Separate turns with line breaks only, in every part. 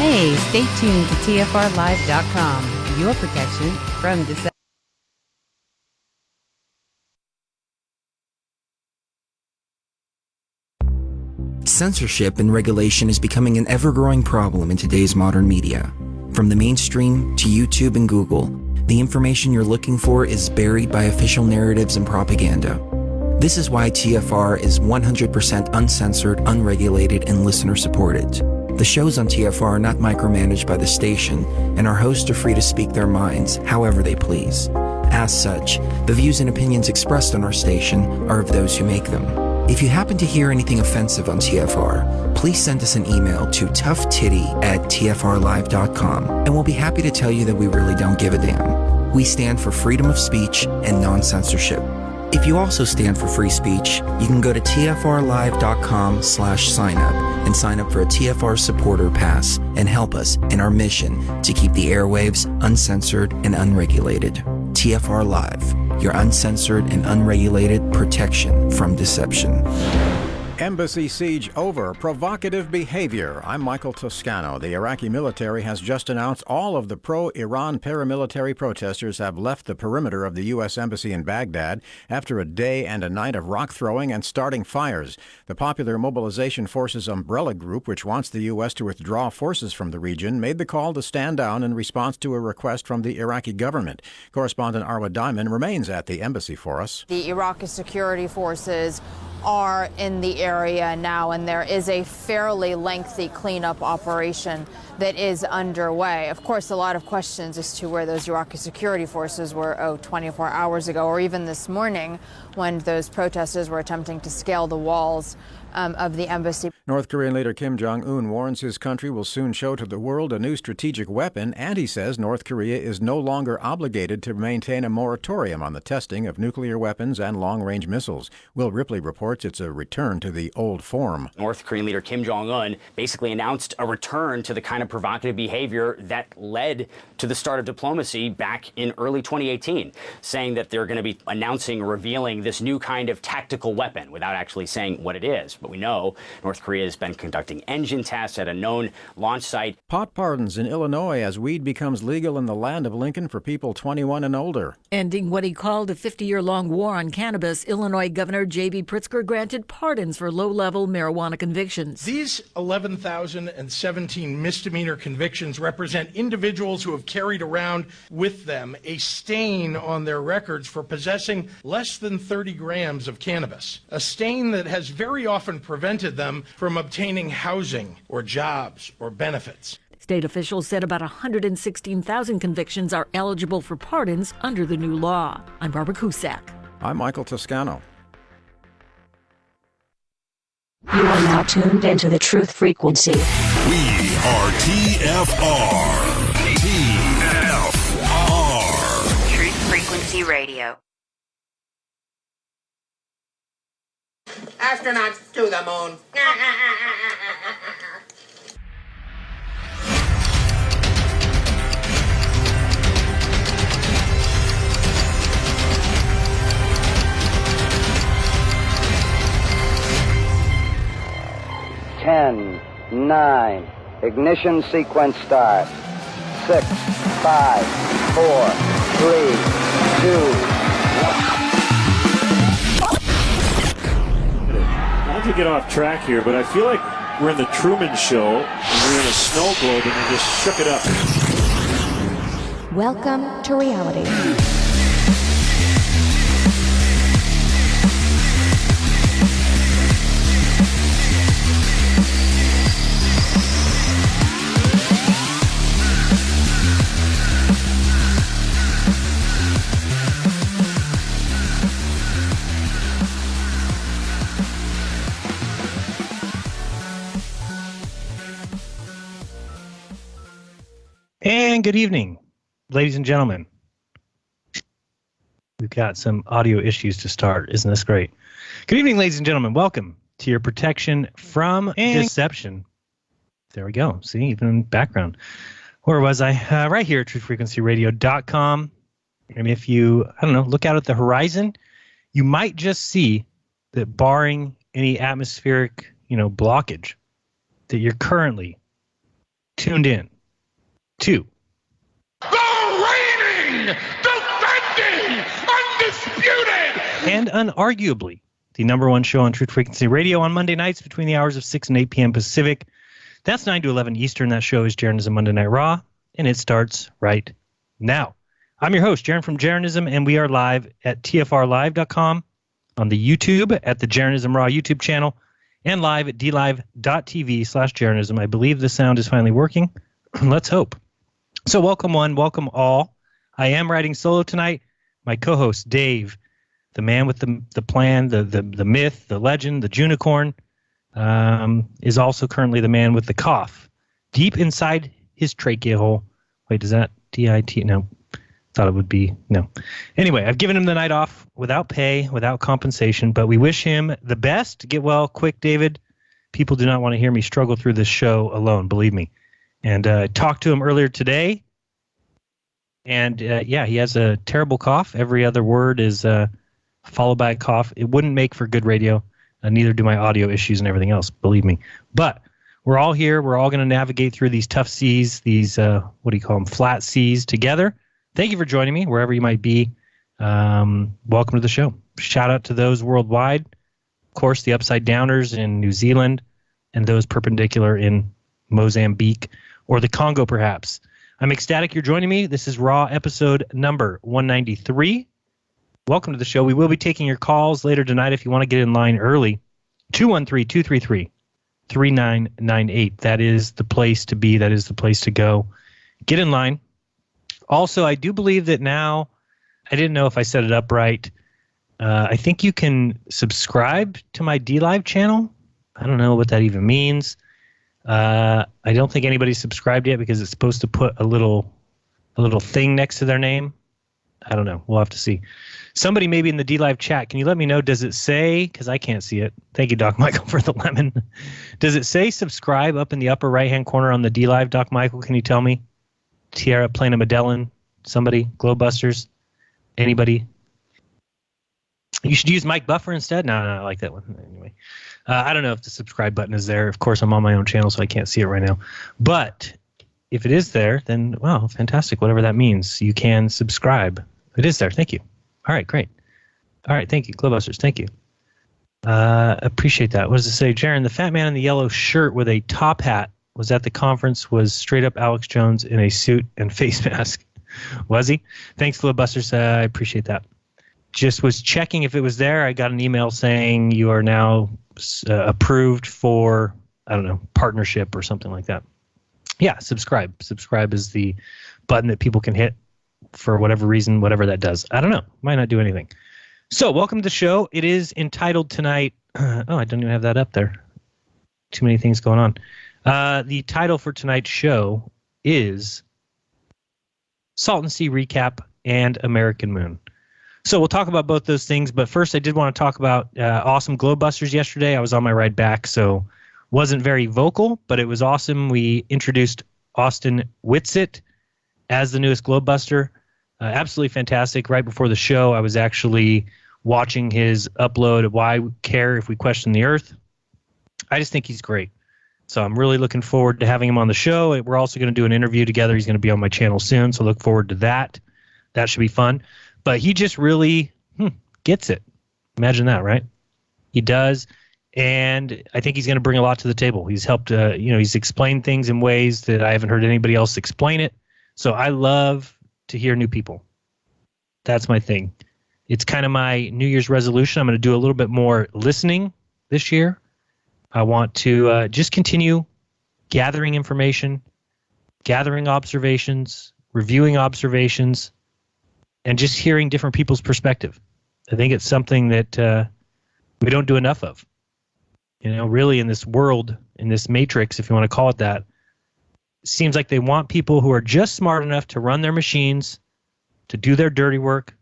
Hey, stay tuned to TFRlive.com, your protection from deception.
Censorship and regulation is becoming an ever-growing problem in today's modern media. From the mainstream to YouTube and Google, the information you're looking for is buried by official narratives and propaganda. This is why TFR is 100% uncensored, unregulated, and listener-supported. The shows on TFR are not micromanaged by the station, and our hosts are free to speak their minds however they please. As such, the views and opinions expressed on our station are of those who make them. If you happen to hear anything offensive on TFR, please send us an email to toughtitty@tfrlive.com, and we'll be happy to tell you that we really don't give a damn. We stand for freedom of speech and non-censorship. If you also stand for free speech, you can go to tfrlive.com/signup and sign up for a TFR supporter pass and help us in our mission to keep the airwaves uncensored and unregulated. TFR Live, your uncensored and unregulated protection from deception.
Embassy siege over. Provocative behavior. I'm Michael Toscano. The Iraqi military has just announced all of the pro-Iran paramilitary protesters have left the perimeter of the U.S. Embassy in Baghdad after a day and a night of rock throwing and starting fires. The Popular Mobilization Forces umbrella group, which wants the U.S. to withdraw forces from the region, made the call to stand down in response to a request from the Iraqi government. Correspondent Arwa Diamond remains at the embassy for us.
The Iraqi security forces are in the area now, and there is a fairly lengthy cleanup operation that is underway. Of course, a lot of questions as to where those Iraqi security forces were 24 hours ago, or even this morning when those protesters were attempting to scale the walls of the embassy.
North Korean leader Kim Jong-un warns his country will soon show to the world a new strategic weapon, and he says North Korea is no longer obligated to maintain a moratorium on the testing of nuclear weapons and long-range missiles. Will Ripley reports it's a return to the old form.
North Korean leader Kim Jong-un basically announced a return to the kind of provocative behavior that led to the start of diplomacy back in early 2018, saying that they're going to be announcing, revealing this new kind of tactical weapon without actually saying what it is. But we know North Korea has been conducting engine tests at a known launch site.
Pot pardons in Illinois as weed becomes legal in the land of Lincoln for people 21 and older.
Ending what he called a 50-year-long war on cannabis, Illinois Governor J.B. Pritzker granted pardons for low-level marijuana convictions.
These 11,017 misdemeanor convictions represent individuals who have carried around with them a stain on their records for possessing less than 30 grams of cannabis, a stain that has very often prevented them from obtaining housing or jobs or benefits.
State officials said about 116,000 convictions are eligible for pardons under the new law. I'm Barbara Cusack.
I'm Michael Toscano.
You are now tuned into the truth frequency.
We are TFR. TFR.
Truth Frequency Radio.
Astronauts to the moon.
10, 9, ignition sequence start. 6, 5, 4, 3, 2,
Not to get off track here, but I feel like we're in the Truman Show, and we're in a snow globe, and we just shook it up.
Welcome to reality.
And good evening, ladies and gentlemen. We've got some audio issues to start. Isn't this great? Good evening, ladies and gentlemen. Welcome to your protection from deception. There we go. See, even in background. Where was I? Right here at truthfrequencyradio.com. And if you, look out at the horizon, you might just see that barring any atmospheric, blockage, that you're currently tuned in to
The reigning, defending, undisputed,
and unarguably the number one show on Truth Frequency Radio on Monday nights between the hours of 6 and 8 p.m. Pacific. That's 9 to 11 Eastern. That show is Jeranism Monday Night Raw, and it starts right now. I'm your host, Jeran from Jeranism, and we are live at TFRlive.com, on the YouTube at the Jeranism Raw YouTube channel, and live at dlive.tv/Jeranism. I believe the sound is finally working. Let's hope. So welcome one, welcome all. I am riding solo tonight. My co-host, Dave, the man with the plan, the myth, the legend, the Junicorn, is also currently the man with the cough deep inside his trachea hole. Wait, does that D-I-T? No. Thought it would be. No. Anyway, I've given him the night off without pay, without compensation, but we wish him the best. Get well quick, David. People do not want to hear me struggle through this show alone, believe me. And talked to him earlier today, and yeah, he has a terrible cough. Every other word is followed by a cough. It wouldn't make for good radio, neither do my audio issues and everything else, believe me. But we're all here. We're all going to navigate through these tough seas, these, what do you call them, flat seas together. Thank you for joining me, wherever you might be. Welcome to the show. Shout out to those worldwide. Of course, the Upside Downers in New Zealand and those perpendicular in Mozambique or the Congo, perhaps. I'm ecstatic you're joining me. This is Raw episode number 193. Welcome to the show. We will be taking your calls later tonight if you want to get in line early. 213-233-3998. That is the place to be. That is the place to go. Get in line. Also, I do believe that now, I didn't know if I set it up right. I think you can subscribe to my DLive channel. I don't know what that even means. I don't think anybody's subscribed yet because it's supposed to put a little thing next to their name. I don't know. We'll have to see. Somebody maybe in the DLive chat, can you let me know? Does it say, because I can't see it. Thank you, Doc Michael, for the lemon. Does it say subscribe up in the upper right-hand corner on the DLive, Doc Michael? Can you tell me? Tierra, Plana Medellin, somebody, Glowbusters, anybody? You should use Mike Buffer instead. No, I like that one. Anyway, I don't know if the subscribe button is there. Of course, I'm on my own channel, so I can't see it right now. But if it is there, then, wow, fantastic. Whatever that means, you can subscribe. It is there. Thank you. All right, great. All right, thank you, Glowbusters. Thank you. Appreciate that. What does it say? Jeran, the fat man in the yellow shirt with a top hat was at the conference, was straight up Alex Jones in a suit and face mask. Was he? Thanks, Glowbusters. I appreciate that. Just was checking if it was there. I got an email saying you are now approved for, I don't know, partnership or something like that. Yeah, subscribe. Subscribe is the button that people can hit for whatever reason, whatever that does. I don't know. Might not do anything. So welcome to the show. It is entitled tonight. Oh, I don't even have that up there. Too many things going on. The title for tonight's show is Salton Sea Recap and American Moon. So we'll talk about both those things, but first I did want to talk about awesome Glowbusters yesterday. I was on my ride back, so wasn't very vocal, but it was awesome. We introduced Austin Whitsitt as the newest Glowbuster. Absolutely fantastic. Right before the show, I was actually watching his upload of Why Care If We Question the Earth. I just think he's great. So I'm really looking forward to having him on the show. We're also going to do an interview together. He's going to be on my channel soon, so look forward to that. That should be fun. But he just really gets it. Imagine that, right? He does, and I think he's going to bring a lot to the table. He's helped, he's explained things in ways that I haven't heard anybody else explain it. So I love to hear new people. That's my thing. It's kind of my New Year's resolution. I'm going to do a little bit more listening this year. I want to just continue gathering information, gathering observations, reviewing observations, and just hearing different people's perspective. I think it's something that we don't do enough of. Really in this world, in this matrix, if you want to call it that, it seems like they want people who are just smart enough to run their machines, to do their dirty work,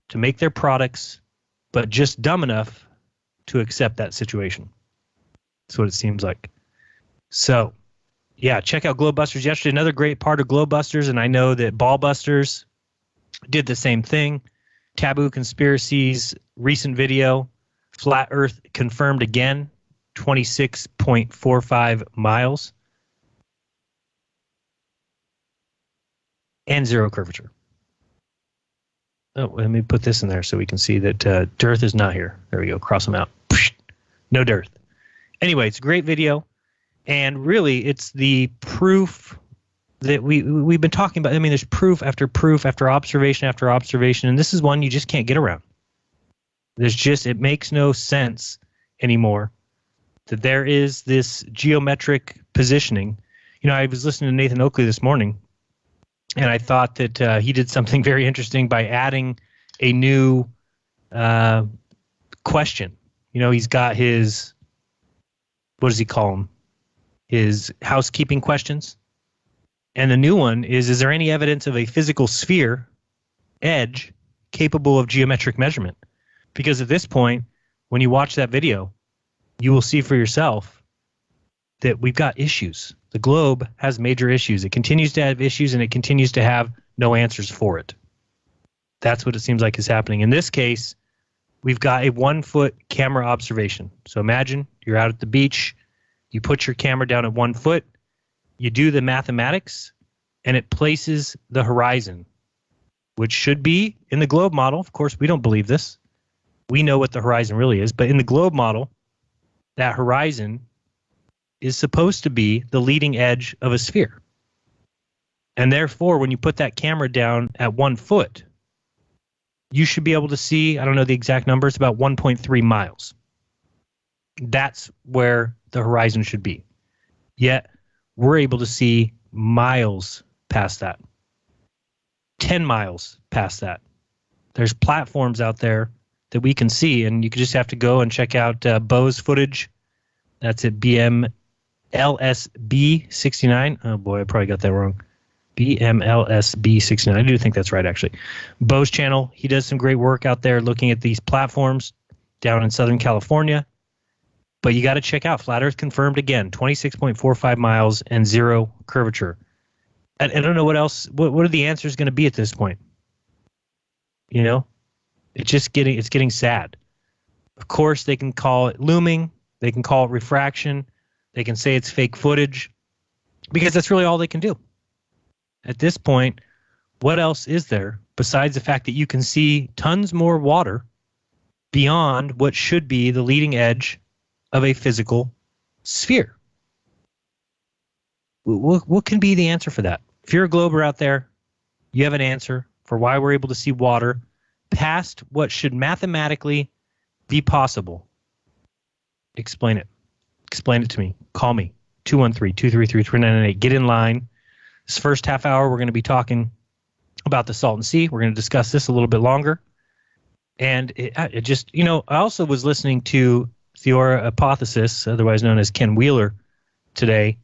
to make their products, but just dumb enough to accept that situation. That's what it seems like. So, yeah, check out Glowbusters yesterday. Another great part of Glowbusters, and I know that Ballbusters did the same thing. Taboo Conspiracy's recent video, Flat Earth confirmed again, 26.45 miles. and 0 curvature. Oh, let me put this in there so we can see that dearth is not here. There we go. Cross them out. No dearth. Anyway, it's a great video. And really, it's the proof that we've been talking about. I mean, there's proof after observation after observation. And this is one you just can't get around. It makes no sense anymore that there is this geometric positioning. You know, I was listening to Nathan Oakley this morning, and I thought that he did something very interesting by adding a new question. You know, he's got his, what does he call them? His housekeeping questions. And the new one is there any evidence of a physical sphere edge capable of geometric measurement? Because at this point, when you watch that video, you will see for yourself that we've got issues. The globe has major issues. It continues to have issues, and it continues to have no answers for it. That's what it seems like is happening. In this case, we've got a 1-foot camera observation. So imagine you're out at the beach, you put your camera down at 1 foot, you do the mathematics, and it places the horizon, which should be in the globe model. Of course, we don't believe this. We know what the horizon really is, but in the globe model, that horizon is supposed to be the leading edge of a sphere. And therefore, when you put that camera down at 1 foot, you should be able to see, I don't know the exact number, it's about 1.3 miles. That's where the horizon should be. Yet, we're able to see miles past that. 10 miles past that. There's platforms out there that we can see, and you just have to go and check out Bo's footage. That's at BMLSB69. Oh boy, I probably got that wrong. BMLSB69. I do think that's right, actually. Bo's channel, he does some great work out there looking at these platforms down in Southern California. But you got to check out Flat Earth Confirmed again, 26.45 miles and 0 curvature. I don't know what else, what are the answers going to be at this point? You know? It's getting sad. Of course, they can call it looming. They can call it refraction. They can say it's fake footage because that's really all they can do. At this point, what else is there besides the fact that you can see tons more water beyond what should be the leading edge of a physical sphere? What can be the answer for that? If you're a glober out there, you have an answer for why we're able to see water past what should mathematically be possible. Explain it. Explain it to me. Call me. 213-233-3998. Get in line. This first half hour, we're going to be talking about the Salton Sea. We're going to discuss this a little bit longer. And it just, you know, I also was listening to Theora Hypothesis, otherwise known as Ken Wheeler, today.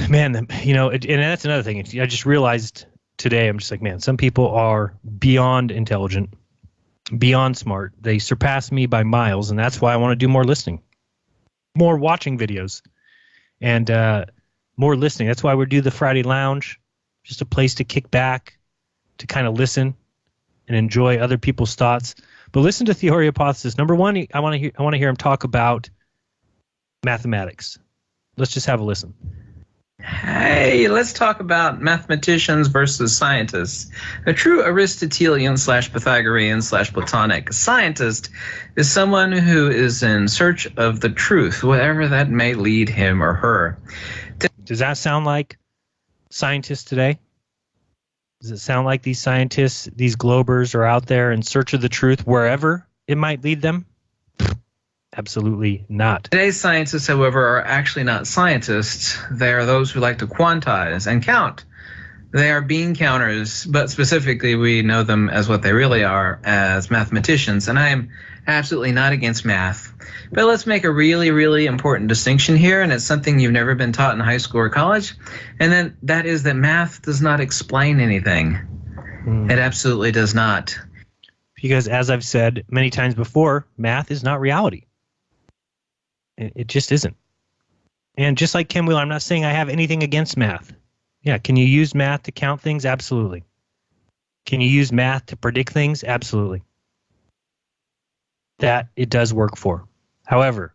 Man, you know, and that's another thing. I just realized today, I'm just like, man, some people are beyond intelligent, beyond smart. They surpass me by miles, and that's why I want to do more listening, more watching videos, and more listening. That's why we do the Friday Lounge, just a place to kick back, to kind of listen and enjoy other people's thoughts. But listen to Theory Hypothesis. Number one, I want to hear him talk about mathematics. Let's just have a listen.
Hey, let's talk about mathematicians versus scientists. A true Aristotelian / Pythagorean / Platonic scientist is someone who is in search of the truth, whatever that may lead him or her.
Does that sound like scientists today? Does it sound like these scientists, these globers, are out there in search of the truth wherever it might lead them? Absolutely not.
Today's scientists, however, are actually not scientists. They are those who like to quantize and count. They are bean counters, but specifically we know them as what they really are, as mathematicians. And I am absolutely not against math. But let's make a really, really important distinction here, and it's something you've never been taught in high school or college. And then that is that math does not explain anything. It absolutely does not.
Because as I've said many times before, math is not reality. It just isn't. And just like Ken Wheeler, I'm not saying I have anything against math. Yeah, can you use math to count things? Absolutely. Can you use math to predict things? Absolutely. That it does work for. However,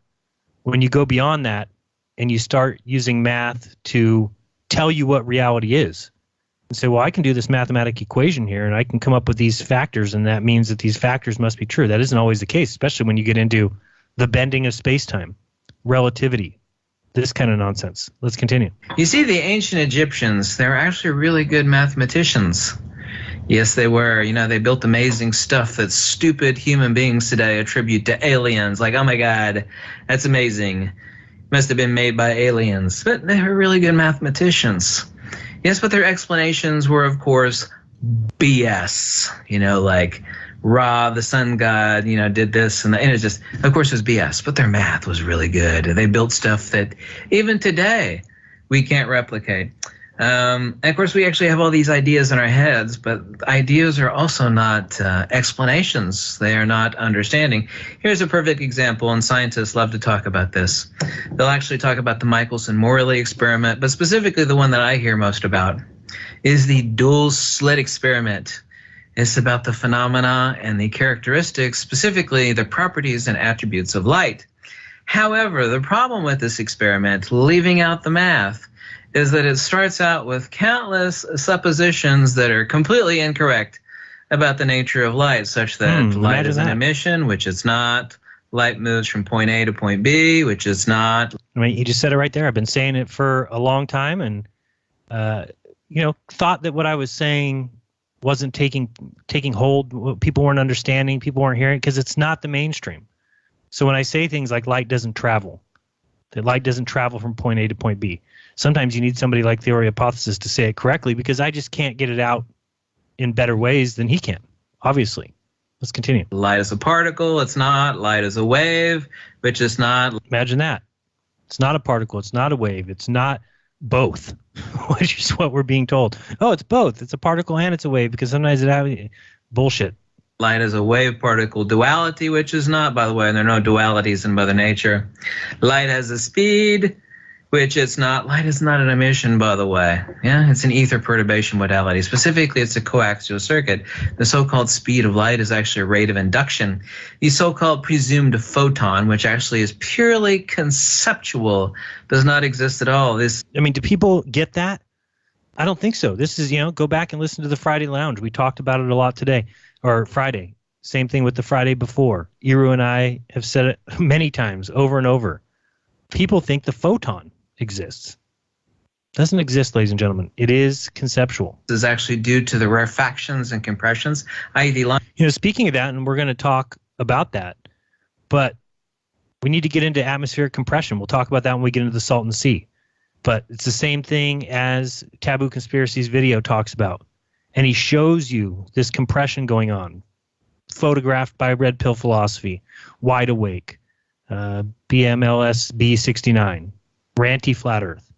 when you go beyond that and you start using math to tell you what reality is, and say, well, I can do this mathematic equation here, and I can come up with these factors, and that means that these factors must be true. That isn't always the case, especially when you get into the bending of space-time, relativity, this kind of nonsense. Let's continue.
You see, the ancient Egyptians, they were actually really good mathematicians. Yes, they were. You know, they built amazing stuff that stupid human beings today attribute to aliens. Like, oh my God, that's amazing. Must have been made by aliens. But they were really good mathematicians. Yes, but their explanations were, of course, BS. You know, like Ra, the sun god, you know, did this. And it was just, of course, it was BS. But their math was really good. They built stuff that even today we can't replicate. And of course, we actually have all these ideas in our heads, but ideas are also not explanations. They are not understanding. Here's a perfect example, and scientists love to talk about this. They'll actually talk about the Michelson-Morley experiment, but specifically the one that I hear most about is the dual slit experiment. It's about the phenomena and the characteristics, specifically the properties and attributes of light. However, the problem with this experiment, leaving out the math, is that it starts out with countless suppositions that are completely incorrect about the nature of light, such that light is an emission, which it's not. Light moves from point A to point B, which it's not.
I mean, you just said it right there. I've been saying it for a long time, and thought that what I was saying wasn't taking hold. People weren't understanding. People weren't hearing, because it's not the mainstream. So when I say things like light doesn't travel, that light doesn't travel from point A to point B, sometimes you need somebody like Theory Hypothesis to say it correctly, because I just can't get it out in better ways than he can, obviously. Let's continue.
Light is a particle. It's not. Light is a wave, which is not.
Imagine that. It's not a particle. It's not a wave. It's not both, which is what we're being told. Oh, it's both. It's a particle and it's a wave, because sometimes it has bullshit.
Light is a wave-particle duality, which is not, by the way, and there are no dualities in Mother Nature. Light has a speed, which it's not. Light is not an emission, by the way. Yeah, it's an ether perturbation modality. Specifically, it's a coaxial circuit. The so-called speed of light is actually a rate of induction. The so-called presumed photon, which actually is purely conceptual, does not exist at all. Do
people get that? I don't think so. This is, go back and listen to the Friday Lounge. We talked about it a lot today, or Friday. Same thing with the Friday before. Iru and I have said it many times, over and over. People think the photon exists. Doesn't exist, ladies and gentlemen. It is conceptual.
This is actually due to the rarefactions and compressions, i.e. the line.
Speaking of that, and we're going to talk about that, but we need to get into atmospheric compression. We'll talk about that when we get into the Salton Sea. But it's the same thing as Taboo Conspiracy's video talks about. And he shows you this compression going on, photographed by Red Pill Philosophy, Wide Awake, BMLS B69, Ranty Flat Earth,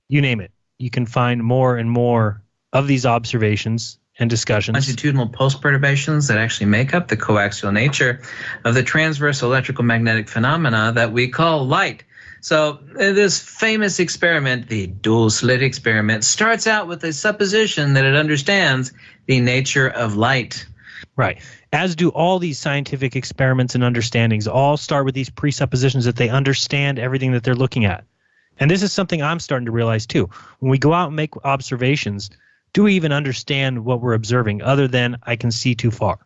you name it. You can find more and more of these observations and discussions.
Longitudinal pulse perturbations that actually make up the coaxial nature of the transverse electrical magnetic phenomena that we call light. So this famous experiment, the dual slit experiment, starts out with a supposition that it understands the nature of light.
Right. As do all these scientific experiments and understandings, all start with these presuppositions that they understand everything that they're looking at. And this is something I'm starting to realize too. When we go out and make observations, do we even understand what we're observing other than I can see too far?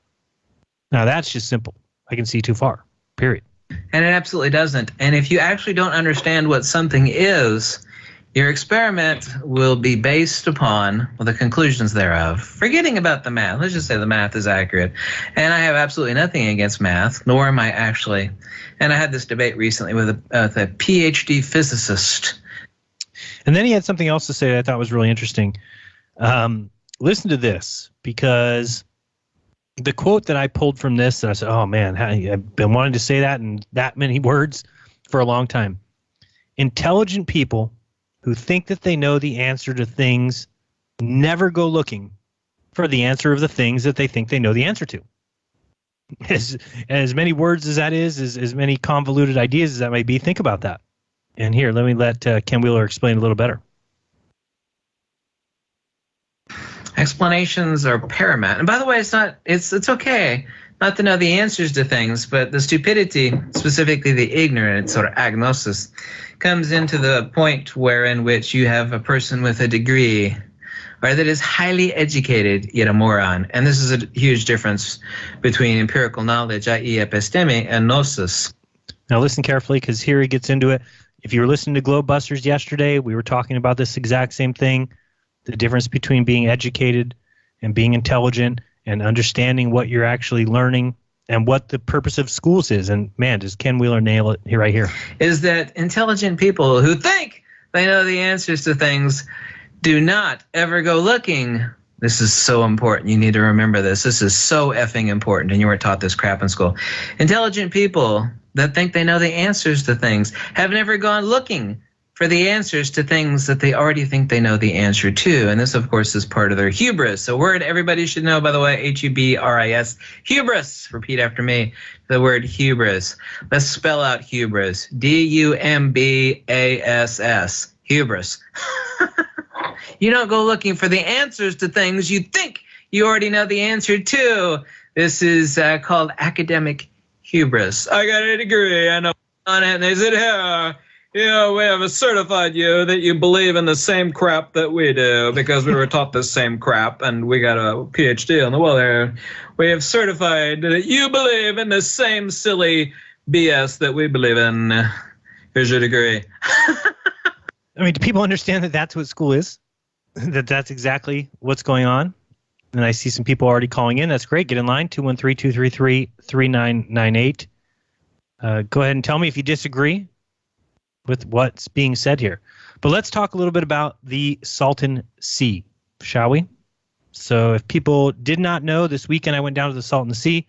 Now that's just simple. I can see too far, period.
And it absolutely doesn't. And if you actually don't understand what something is, your experiment will be based upon the conclusions thereof. Forgetting about the math. Let's just say the math is accurate. And I have absolutely nothing against math, nor am I actually. And I had this debate recently with a PhD physicist.
And then he had something else to say that I thought was really interesting. Listen to this, because the quote that I pulled from this, and I said, oh man, I've been wanting to say that in that many words for a long time. Intelligent people who think that they know the answer to things never go looking for the answer of the things that they think they know the answer to. As many words as that is, as many convoluted ideas as that may be, think about that. And here, let me let Ken Wheeler explain a little better.
Explanations are paramount. And by the way, it's okay not to know the answers to things, but the stupidity, specifically the ignorance or agnosis, comes into the point in which you have a person with a degree or that is highly educated yet a moron. And this is a huge difference between empirical knowledge, i.e. episteme, and gnosis.
Now listen carefully, because here he gets into it. If you were listening to Globebusters yesterday, we were talking about this exact same thing, the difference between being educated and being intelligent and understanding what you're actually learning and what the purpose of schools is. And man, does Ken Wheeler nail it here right here.
Is that intelligent people who think they know the answers to things do not ever go looking. This is so important. You need to remember this. This is so effing important, and you weren't taught this crap in school. Intelligent people that think they know the answers to things have never gone looking for the answers to things that they already think they know the answer to. And this, of course, is part of their hubris. A word everybody should know, by the way, Hubris. Hubris. Repeat after me. The word hubris. Let's spell out hubris. D-U-M-B-A-S-S. Hubris. You don't go looking for the answers to things you think you already know the answer to. This is called academic hubris. I got a degree, I know on it, and they said, here, we have certified you that you believe in the same crap that we do because we were taught the same crap and we got a PhD on the wall there. We have certified that you believe in the same silly BS that we believe in. Here's your degree.
I mean, do people understand that that's what school is? That's exactly what's going on? And I see some people already calling in. That's great. Get in line, 213-233-3998. Go ahead and tell me if you disagree with what's being said here. But let's talk a little bit about the Salton Sea, shall we? So if people did not know, this weekend I went down to the Salton Sea.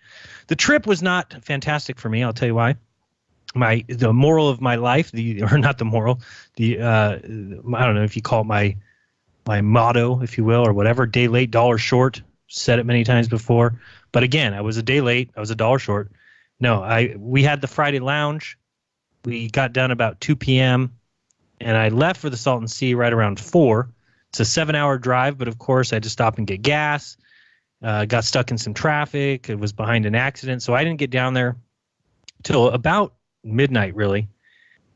The trip was not fantastic for me. I'll tell you why. The moral of my life, I don't know if you call it my motto, if you will, or whatever, day late, dollar short. Said it many times before. But again, I was a day late. I was a dollar short. No, we had the Friday lounge. We got done about 2 p.m. and I left for the Salton Sea right around 4. It's a 7-hour drive, but of course I had to stop and get gas. Got stuck in some traffic. It was behind an accident, so I didn't get down there till about midnight, really.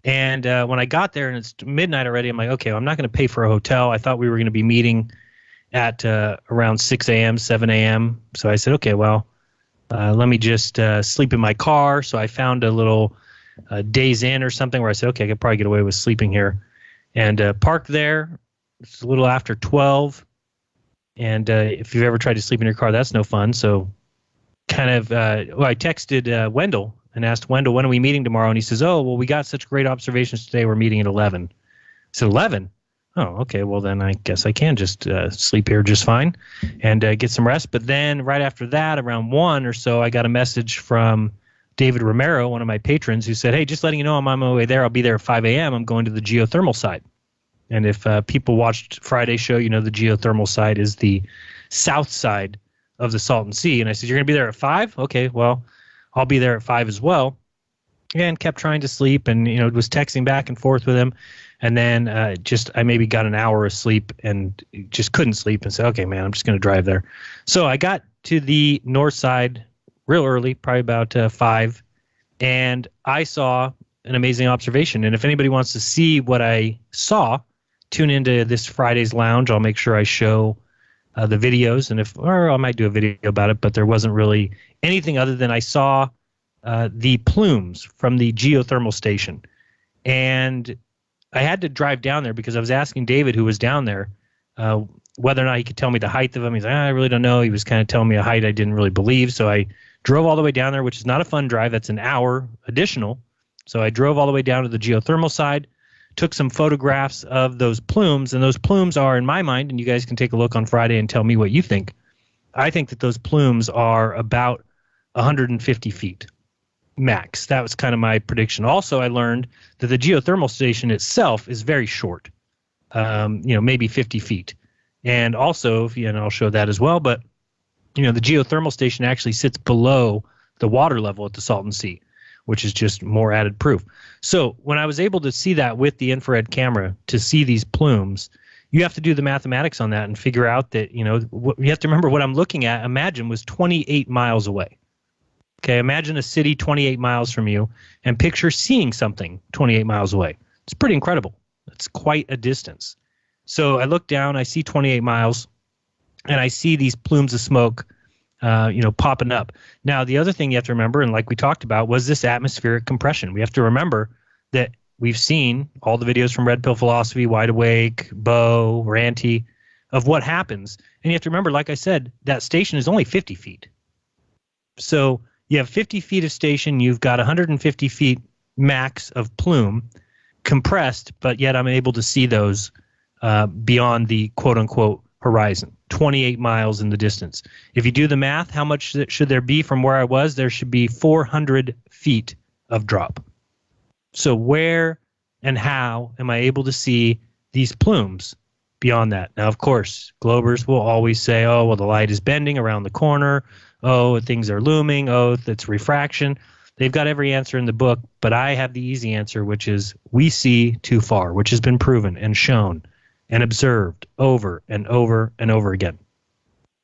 And when I got there and it's midnight already, I'm like, okay, well, I'm not going to pay for a hotel. I thought we were going to be meeting at around 6 a.m., 7 a.m. So I said, okay, well, let me just sleep in my car. So I found a little Days Inn or something where I said, okay, I could probably get away with sleeping here. And parked there. It's a little after 12. And if you've ever tried to sleep in your car, that's no fun. So I texted Wendell and asked Wendell, when are we meeting tomorrow? And he says, oh, well, we got such great observations today. We're meeting at 11. I said, 11? Oh, okay. Well, then I guess I can just sleep here just fine and get some rest. But then right after that, around 1 or so, I got a message from David Romero, one of my patrons, who said, hey, just letting you know I'm on my way there. I'll be there at 5 a.m. I'm going to the geothermal side. And if people watched Friday's show, you know the geothermal side is the south side of the Salton Sea. And I said, you're going to be there at 5? Okay, well, I'll be there at 5 as well. And kept trying to sleep and, was texting back and forth with him. And then I maybe got an hour of sleep and just couldn't sleep and said, okay, man, I'm just going to drive there. So I got to the north side real early, probably about 5. And I saw an amazing observation. And if anybody wants to see what I saw, tune into this Friday's Lounge. I'll make sure I show the videos. Or I might do a video about it, but there wasn't really anything other than I saw the plumes from the geothermal station. And I had to drive down there because I was asking David, who was down there, whether or not he could tell me the height of them. He's like, I really don't know. He was kind of telling me a height I didn't really believe. So I drove all the way down there, which is not a fun drive. That's an hour additional. So I drove all the way down to the geothermal side, took some photographs of those plumes. And those plumes are, in my mind, and you guys can take a look on Friday and tell me what you think. I think that those plumes are about 150 feet. Max. That was kind of my prediction. Also, I learned that the geothermal station itself is very short, maybe 50 feet. And also, and I'll show that as well, but, the geothermal station actually sits below the water level at the Salton Sea, which is just more added proof. So when I was able to see that with the infrared camera to see these plumes, you have to do the mathematics on that and figure out that, you have to remember what I'm looking at, imagine, was 28 miles away. Okay, imagine a city 28 miles from you and picture seeing something 28 miles away. It's pretty incredible. It's quite a distance. So I look down, I see 28 miles, and I see these plumes of smoke, popping up. Now, the other thing you have to remember, and like we talked about, was this atmospheric compression. We have to remember that we've seen all the videos from Red Pill Philosophy, Wide Awake, Bo, Ranty, of what happens. And you have to remember, like I said, that station is only 50 feet. So you have 50 feet of station, you've got 150 feet max of plume compressed, but yet I'm able to see those beyond the quote-unquote horizon, 28 miles in the distance. If you do the math, how much should there be from where I was? There should be 400 feet of drop. So where and how am I able to see these plumes beyond that? Now, of course, Globers will always say, oh, well, the light is bending around the corner. Oh, things are looming. Oh, that's refraction. They've got every answer in the book, but I have the easy answer, which is we see too far, which has been proven and shown and observed over and over and over again.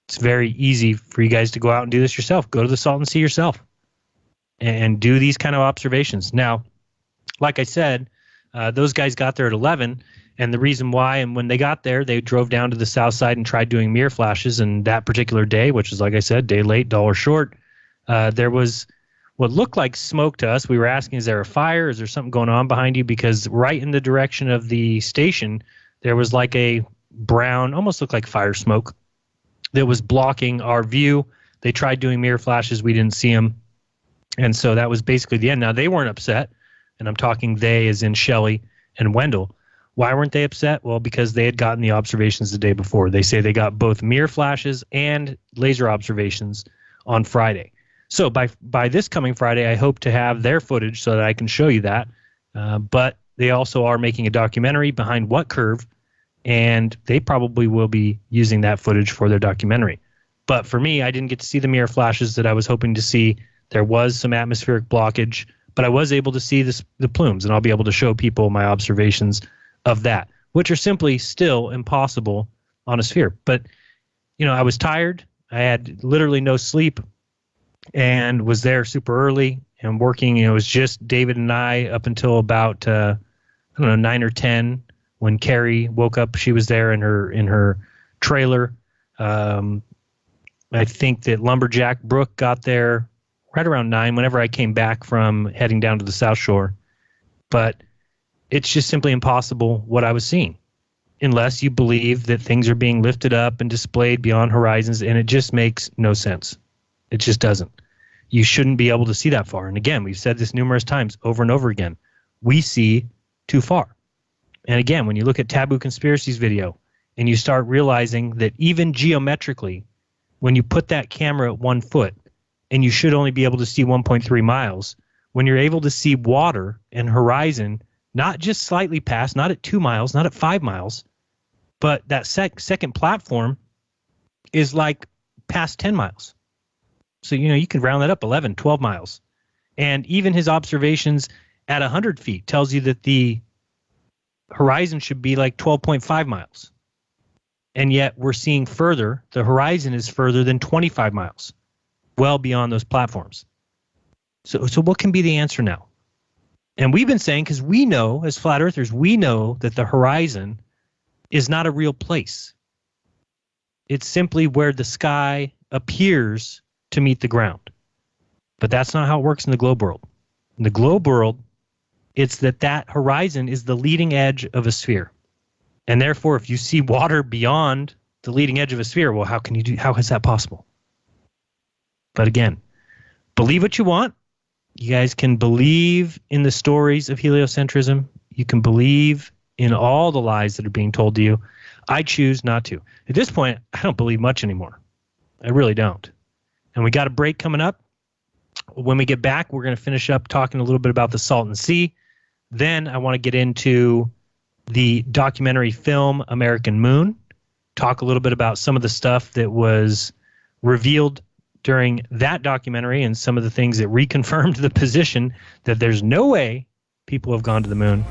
It's very easy for you guys to go out and do this yourself. Go to the Salton Sea yourself and do these kind of observations. Now, like I said, those guys got there at 11, and the reason why, and when they got there, they drove down to the south side and tried doing mirror flashes, and that particular day, which is, like I said, day late, dollar short, there was what looked like smoke to us. We were asking, is there a fire? Is there something going on behind you? Because right in the direction of the station, there was like a brown, almost looked like fire smoke that was blocking our view. They tried doing mirror flashes. We didn't see them. And so that was basically the end. Now, they weren't upset, and I'm talking they as in Shelley and Wendell. Why weren't they upset? Well, because they had gotten the observations the day before. They say they got both mirror flashes and laser observations on Friday. So by this coming Friday, I hope to have their footage so that I can show you that. But they also are making a documentary behind what curve, and they probably will be using that footage for their documentary. But for me, I didn't get to see the mirror flashes that I was hoping to see. There was some atmospheric blockage, but I was able to see the plumes, and I'll be able to show people my observations of that, which are simply still impossible on a sphere. But, I was tired. I had literally no sleep and was there super early and working. It was just David and I up until about, 9 or 10 when Carrie woke up. She was there in her trailer. I think that Lumberjack Brooke got there right around 9 whenever I came back from heading down to the South Shore. But it's just simply impossible what I was seeing unless you believe that things are being lifted up and displayed beyond horizons, and it just makes no sense. It just doesn't. You shouldn't be able to see that far. And again, we've said this numerous times over and over again. We see too far. And again, when you look at Taboo Conspiracies video and you start realizing that even geometrically, when you put that camera at 1 foot and you should only be able to see 1.3 miles, when you're able to see water and horizon, not just slightly past, not at 2 miles, not at 5 miles, but that second platform is like past 10 miles. So, you can round that up 11, 12 miles. And even his observations at 100 feet tells you that the horizon should be like 12.5 miles. And yet we're seeing further. The horizon is further than 25 miles, well beyond those platforms. So what can be the answer now? And we've been saying, because we know, as flat earthers, we know that the horizon is not a real place. It's simply where the sky appears to meet the ground. But that's not how it works in the globe world. In the globe world, it's that horizon is the leading edge of a sphere. And therefore, if you see water beyond the leading edge of a sphere, well, how is that possible? But again, believe what you want. You guys can believe in the stories of heliocentrism. You can believe in all the lies that are being told to you. I choose not to. At this point, I don't believe much anymore. I really don't. And we got a break coming up. When we get back, we're going to finish up talking a little bit about the Salton Sea. Then I want to get into the documentary film American Moon, talk a little bit about some of the stuff that was revealed during that documentary and some of the things that reconfirmed the position that there's no way people have gone to the moon,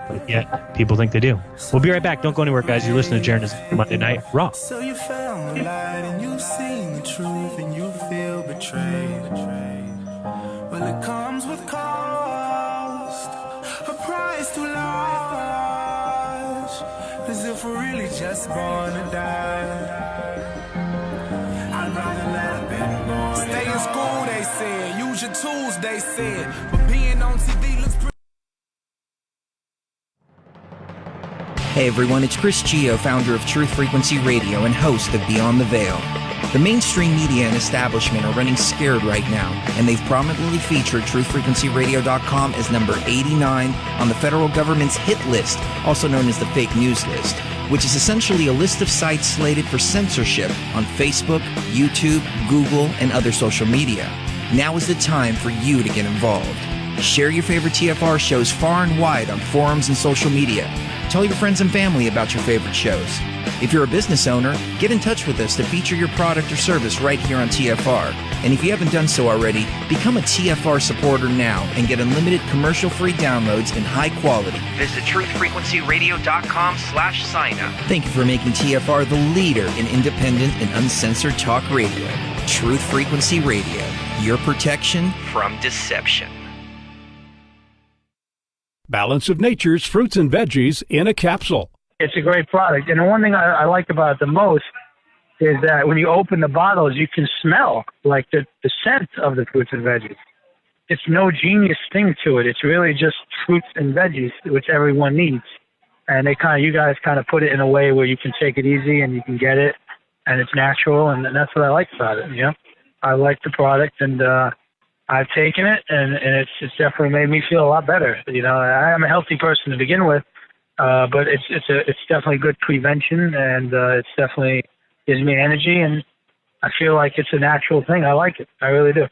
but yet people think they do. We'll be right back. Don't go anywhere, guys. You're listening to Jeran's Monday Night Raw.
So you found the light and you've seen the truth and you feel betrayed. Well, it comes with cost, a price too large, as if we're really just born to die. I'd rather not have been born. Stay in school, they said. Use your tools, they said. But being on TV looks pretty.
Hey everyone, it's Chris Gio, founder of Truth Frequency Radio and host of Beyond the Veil. The mainstream media and establishment are running scared right now, and they've prominently featured TruthFrequencyRadio.com as number 89 on the federal government's hit list, also known as the fake news list, which is essentially a list of sites slated for censorship on Facebook, YouTube, Google, and other social media. Now is the time for you to get involved. Share your favorite TFR shows far and wide on forums and social media. Tell your friends and family about your favorite shows. If you're a business owner, get in touch with us to feature your product or service right here on TFR. And if you haven't done so already, become a TFR supporter now and get unlimited commercial-free downloads in high quality.
Visit truthfrequencyradio.com/sign-up.
Thank you for making TFR the leader in independent and uncensored talk radio. Truth Frequency Radio, your protection
from deception.
Balance of Nature's fruits and veggies in a capsule.
It's a great product. And the one thing I like about it the most is that when you open the bottles, you can smell like the scent of the fruits and veggies. It's no genius thing to it. It's really just fruits and veggies, which everyone needs. And you guys kind of put it in a way where you can take it easy and you can get it, and it's natural, and that's what I like about it. You know, I like the product, and I've taken it, and it's definitely made me feel a lot better. You know, I'm a healthy person to begin with. But it's definitely good prevention, and it's definitely gives me energy, and I feel like it's a natural thing. I like it. I really do.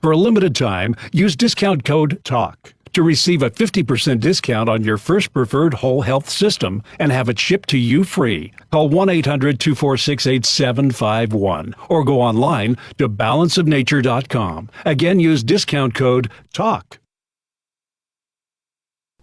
For a limited time, use discount code TALK to receive a 50% discount on your first preferred whole health system and have it shipped to you free. Call 1-800-246-8751 or go online to balanceofnature.com. Again, use discount code TALK.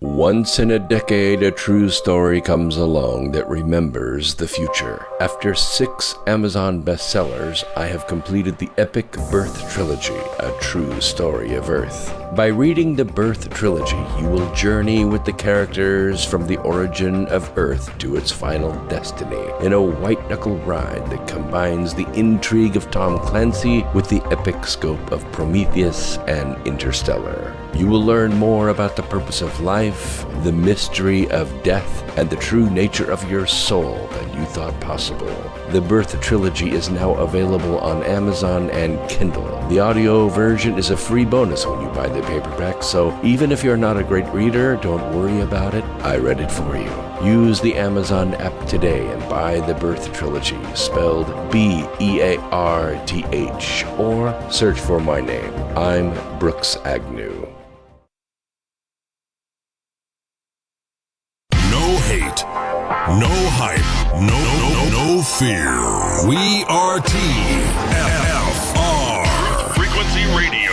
Once in a decade, a true story comes along that remembers the future. After 6 Amazon bestsellers, I have completed the epic Birth Trilogy, a true story of Earth. By reading the Birth Trilogy, you will journey with the characters from the origin of Earth to its final destiny in a white-knuckle ride that combines the intrigue of Tom Clancy with the epic scope of Prometheus and Interstellar. You will learn more about the purpose of life, the mystery of death, and the true nature of your soul than you thought possible. The Birth Trilogy is now available on Amazon and Kindle. The audio version is a free bonus when you buy the paperback, so even if you're not a great reader, don't worry about it. I read it for you. Use the Amazon app today and buy the Birth Trilogy, spelled B-E-A-R-T-H, or search for my name. I'm Brooks Agnew.
No hate, no hype, no fear. We are TFR. Frequency Radio.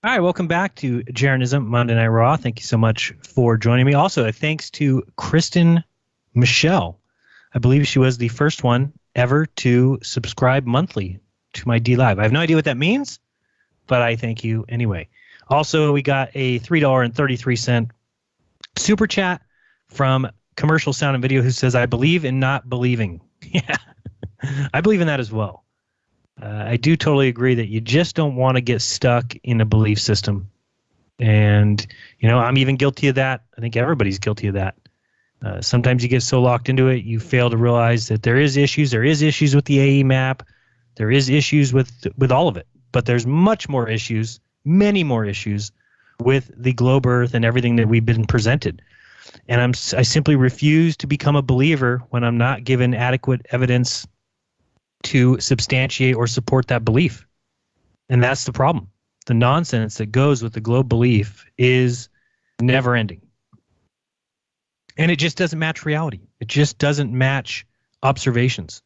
All right, welcome back to Jeranism Monday Night Raw. Thank you so much for joining me. Also, thanks to Kristen Michelle. I believe she was the first one ever to subscribe monthly to my D Live. I have no idea what that means, but I thank you anyway. Also, we got a $3.33 super chat from Commercial Sound and Video who says, I believe in not believing. Yeah, I believe in that as well. I do totally agree that you just don't want to get stuck in a belief system. And, you know, I'm even guilty of that. I think everybody's guilty of that. Sometimes you get so locked into it, you fail to realize that there is issues. There is issues with the AE map. There is issues with all of it. But there's much more issues, many more issues with the globe Earth and everything that we've been presented. And I simply refuse to become a believer when I'm not given adequate evidence to substantiate or support that belief. And that's the problem. The nonsense that goes with the globe belief is never ending. And it just doesn't match reality. It just doesn't match observations.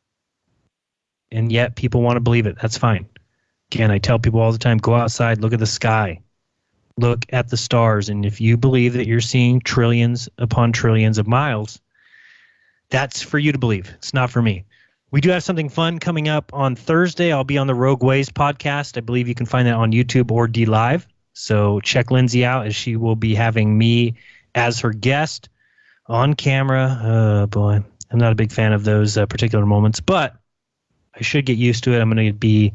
And yet people want to believe it. That's fine. Again, I tell people all the time, go outside, look at the sky, look at the stars. And if you believe that you're seeing trillions upon trillions of miles, that's for you to believe. It's not for me. We do have something fun coming up on Thursday. I'll be on the Rogue Ways podcast. I believe you can find that on YouTube or D Live. So check Lindsay out as she will be having me as her guest on camera. Oh, boy. I'm not a big fan of those particular moments, but I should get used to it.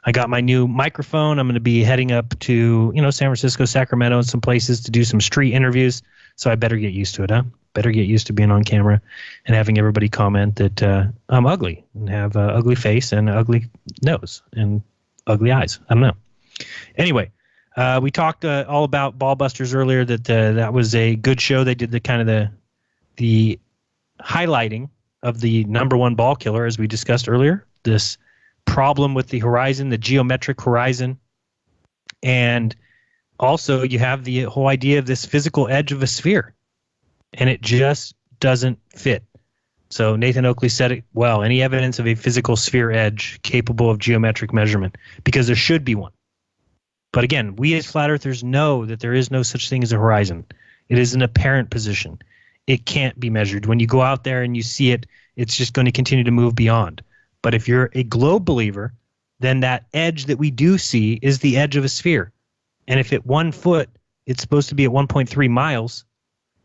I got my new microphone. I'm going to be heading up to, San Francisco, Sacramento, and some places to do some street interviews. So I better get used to it, huh? Better get used to being on camera and having everybody comment that I'm ugly and have an ugly face and an ugly nose and ugly eyes. I don't know. Anyway, we talked all about Ballbusters earlier, that was a good show. They did the highlighting of the number one ball killer, as we discussed earlier, this problem with the horizon, the geometric horizon. And also you have the whole idea of this physical edge of a sphere. And it just doesn't fit. So Nathan Oakley said it well, any evidence of a physical sphere edge capable of geometric measurement, because there should be one. But again, we as flat earthers know that there is no such thing as a horizon. It is an apparent position. It can't be measured. When you go out there and you see it, it's just going to continue to move beyond. But if you're a globe believer, then that edge that we do see is the edge of a sphere. And if at 1 foot, it's supposed to be at 1.3 miles,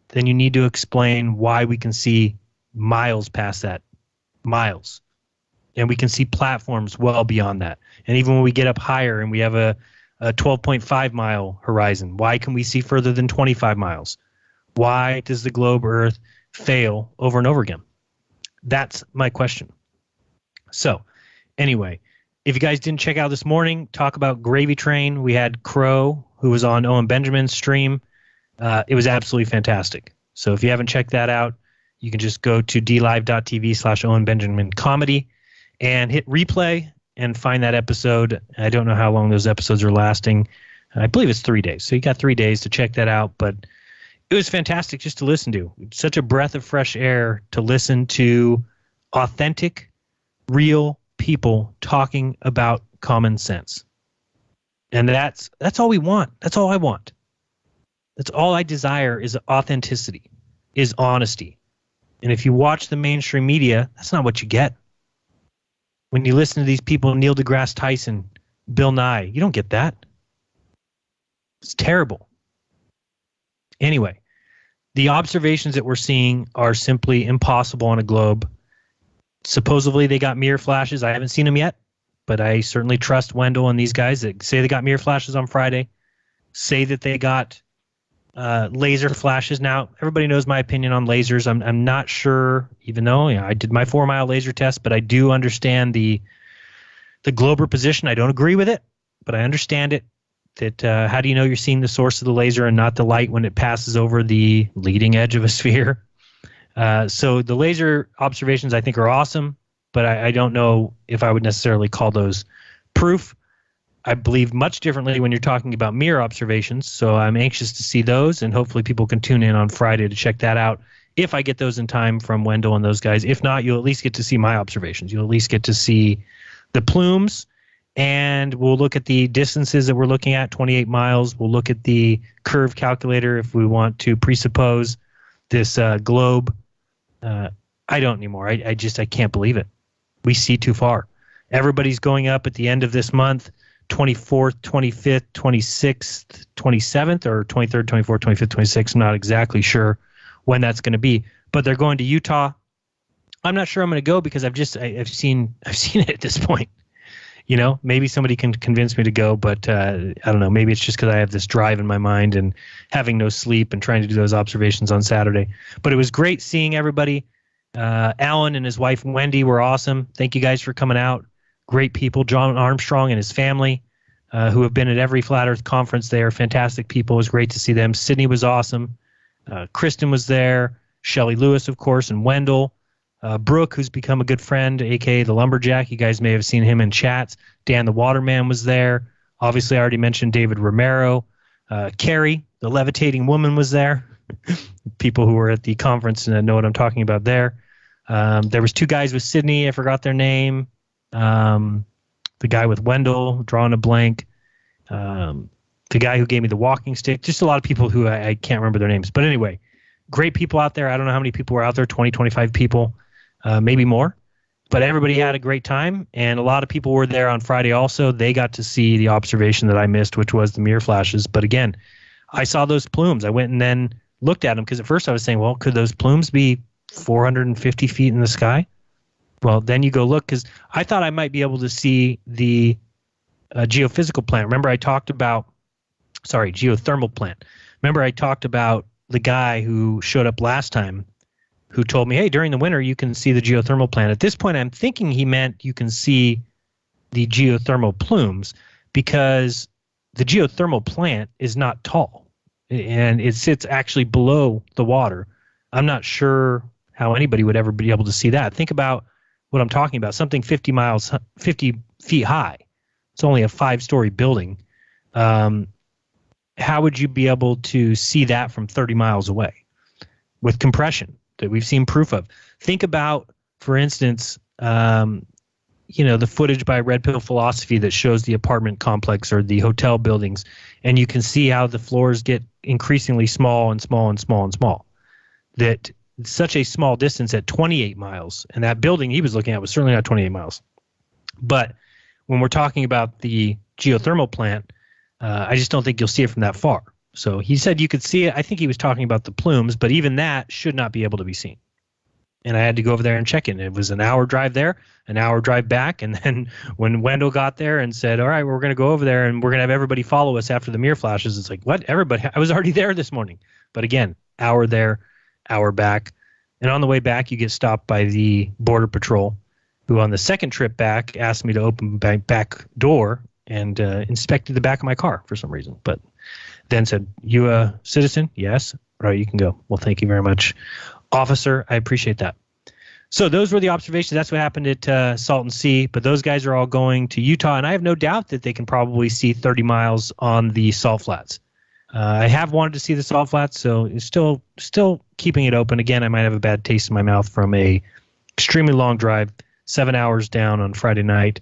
then you need to explain why we can see miles past that. Miles. And we can see platforms well beyond that. And even when we get up higher and we have a 12.5 mile horizon, why can we see further than 25 miles? Why does the globe Earth fail over and over again? That's my question. So, anyway, if you guys didn't check out this morning, talk about Gravy Train. We had Crow, who was on Owen Benjamin's stream. It was absolutely fantastic. So if you haven't checked that out, you can just go to dlive.tv/Owen Benjamin Comedy and hit replay and find that episode. I don't know how long those episodes are lasting. I believe it's 3 days. So you got 3 days to check that out. But it was fantastic just to listen to. It's such a breath of fresh air to listen to authentic, real people talking about common sense. And that's all we want. That's all I want. That's all I desire, is authenticity, is honesty. And if you watch the mainstream media, that's not what you get. When you listen to these people, Neil deGrasse Tyson, Bill Nye, you don't get that. It's terrible. Anyway, the observations that we're seeing are simply impossible on a globe. Supposedly they got mirror flashes. I haven't seen them yet, but I certainly trust Wendell and these guys that say they got mirror flashes on Friday, say that they got laser flashes. Now, everybody knows my opinion on lasers. I'm not sure, even though I did my 4-mile laser test, but I do understand the glober position. I don't agree with it, but I understand it. That how do you know you're seeing the source of the laser and not the light when it passes over the leading edge of a sphere? So the laser observations I think are awesome, but I don't know if I would necessarily call those proof. I believe much differently when you're talking about mirror observations, so I'm anxious to see those, and hopefully people can tune in on Friday to check that out if I get those in time from Wendell and those guys. If not, you'll at least get to see my observations. You'll at least get to see the plumes, and we'll look at the distances that we're looking at, 28 miles. We'll look at the curve calculator if we want to presuppose this globe. I don't anymore. I can't believe it. We see too far. Everybody's going up at the end of this month, 24th, 25th, 26th, 27th, or 23rd, 24th, 25th, 26th. I'm not exactly sure when that's going to be, but they're going to Utah. I'm not sure I'm going to go because I've seen it at this point. Maybe somebody can convince me to go, but I don't know. Maybe it's just because I have this drive in my mind and having no sleep and trying to do those observations on Saturday. But it was great seeing everybody. Alan and his wife Wendy were awesome. Thank you guys for coming out. Great people. John Armstrong and his family, who have been at every Flat Earth conference. They are fantastic people. It was great to see them. Sydney was awesome. Kristen was there, Shelley Lewis, of course, and Wendell. Brooke, who's become a good friend, a.k.a. the Lumberjack. You guys may have seen him in chats. Dan the Waterman was there. Obviously, I already mentioned David Romero. Carrie, the levitating woman, was there. People who were at the conference know what I'm talking about there. There was 2 guys with Sydney. I forgot their name. The guy with Wendell, drawing a blank. The guy who gave me the walking stick. Just a lot of people who I can't remember their names. But anyway, great people out there. I don't know how many people were out there, 20, 25 people, maybe more. But everybody had a great time, and a lot of people were there on Friday also. They got to see the observation that I missed, which was the mirror flashes. But again, I saw those plumes. I went and then looked at them because at first I was saying, well, could those plumes be 450 feet in the sky? Well, then you go look, because I thought I might be able to see the geophysical plant. Remember I talked about, geothermal plant. Remember I talked about the guy who showed up last time who told me, hey, during the winter you can see the geothermal plant. At this point, I'm thinking he meant you can see the geothermal plumes, because the geothermal plant is not tall and it sits actually below the water. I'm not sure how anybody would ever be able to see that. Think about what I'm talking about. Something 50 feet high. It's only a 5-story building. How would you be able to see that from 30 miles away with compression that we've seen proof of? Think about, for instance, the footage by Red Pill Philosophy that shows the apartment complex or the hotel buildings, and you can see how the floors get increasingly small and small and small and small. That such a small distance at 28 miles, and that building he was looking at was certainly not 28 miles. But when we're talking about the geothermal plant, I just don't think you'll see it from that far. So he said you could see it. I think he was talking about the plumes, but even that should not be able to be seen. And I had to go over there and check it. It was an hour drive there, an hour drive back. And then when Wendell got there and said, all right, we're going to go over there and we're going to have everybody follow us after the mirror flashes. It's like, what? Everybody? I was already there this morning. But again, hour there, hour back. And on the way back, you get stopped by the Border Patrol, who on the second trip back asked me to open back door and inspected the back of my car for some reason. But then said, you a citizen? Yes. All right, you can go. Well, thank you very much, officer. I appreciate that. So those were the observations. That's what happened at Salton Sea. But those guys are all going to Utah, and I have no doubt that they can probably see 30 miles on the Salt Flats. I have wanted to see the Salt Flats, so it's still keeping it open. Again, I might have a bad taste in my mouth from a extremely long drive, 7 hours down on Friday night.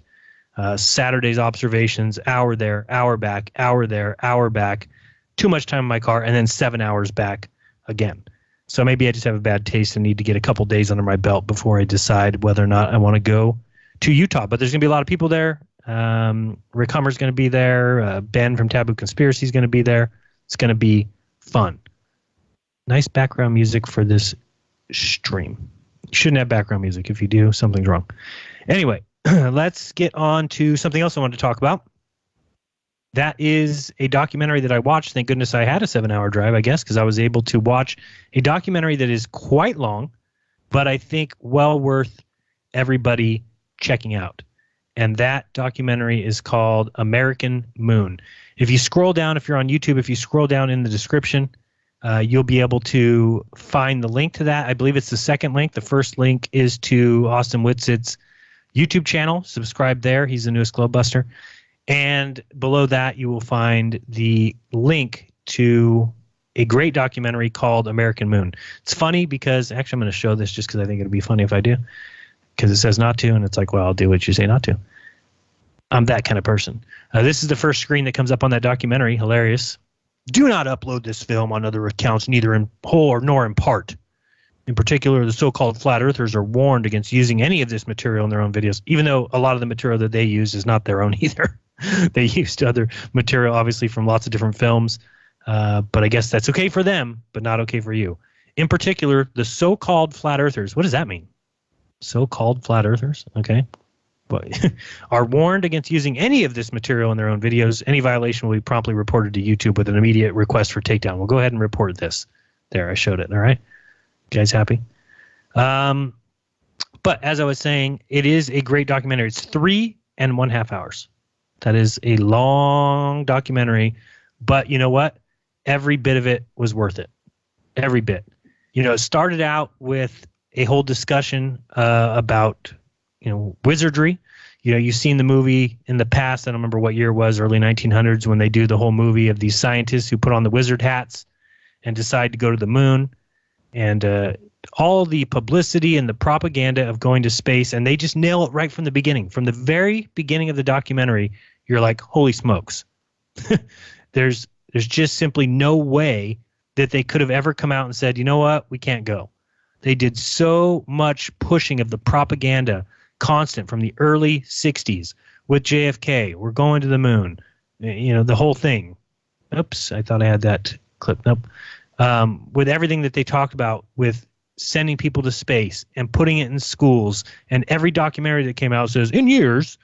Saturday's observations, hour there, hour back, hour there, hour back. Too much time in my car, and then 7 hours back again. So maybe I just have a bad taste and need to get a couple days under my belt before I decide whether or not I want to go to Utah. But there's going to be a lot of people there. Rick Hummer's going to be there. Ben from Taboo Conspiracy is going to be there. It's going to be fun. Nice background music for this stream. You shouldn't have background music. If you do, something's wrong. Anyway, let's get on to something else I wanted to talk about. That is a documentary that I watched. Thank goodness I had a 7-hour drive, I guess, because I was able to watch a documentary that is quite long, but I think well worth everybody checking out. And that documentary is called American Moon. If you scroll down, if you're on YouTube, if you scroll down in the description, you'll be able to find the link to that. I believe it's the second link. The first link is to Austin Whitsitt's YouTube channel. Subscribe there. He's the newest Globebuster. And below that, you will find the link to a great documentary called American Moon. It's funny because, actually, I'm going to show this just because I think it'll be funny if I do, because it says not to, and it's like, well, I'll do what you say not to. I'm that kind of person. This is the first screen that comes up on that documentary. Hilarious. Do not upload this film on other accounts, neither in whole nor in part. In particular, the so-called flat earthers are warned against using any of this material in their own videos, even though a lot of the material that they use is not their own either. They used other material, obviously, from lots of different films, but I guess that's okay for them, but not okay for you. In particular, the so-called flat earthers. What does that mean? So-called flat earthers? Okay. But are warned against using any of this material in their own videos. Any violation will be promptly reported to YouTube with an immediate request for takedown. We'll go ahead and report this. There, I showed it. All right. You guys happy? But as I was saying, it is a great documentary. It's 3.5 hours. That is a long documentary, but you know what? Every bit of it was worth it. every bit. It started out with a whole discussion about, wizardry. You've seen the movie in the past. I don't remember what year it was, early 1900s, when they do the whole movie of these scientists who put on the wizard hats and decide to go to the moon. And all the publicity and the propaganda of going to space, and they just nail it right from the beginning. From the very beginning of the documentary, you're like, holy smokes. There's just simply no way that they could have ever come out and said, you know what, we can't go. They did so much pushing of the propaganda constant from the early 60s with JFK. We're going to the moon. The whole thing. Oops, I thought I had that clip. Nope. With everything that they talked about with sending people to space and putting it in schools, and every documentary that came out says, in years,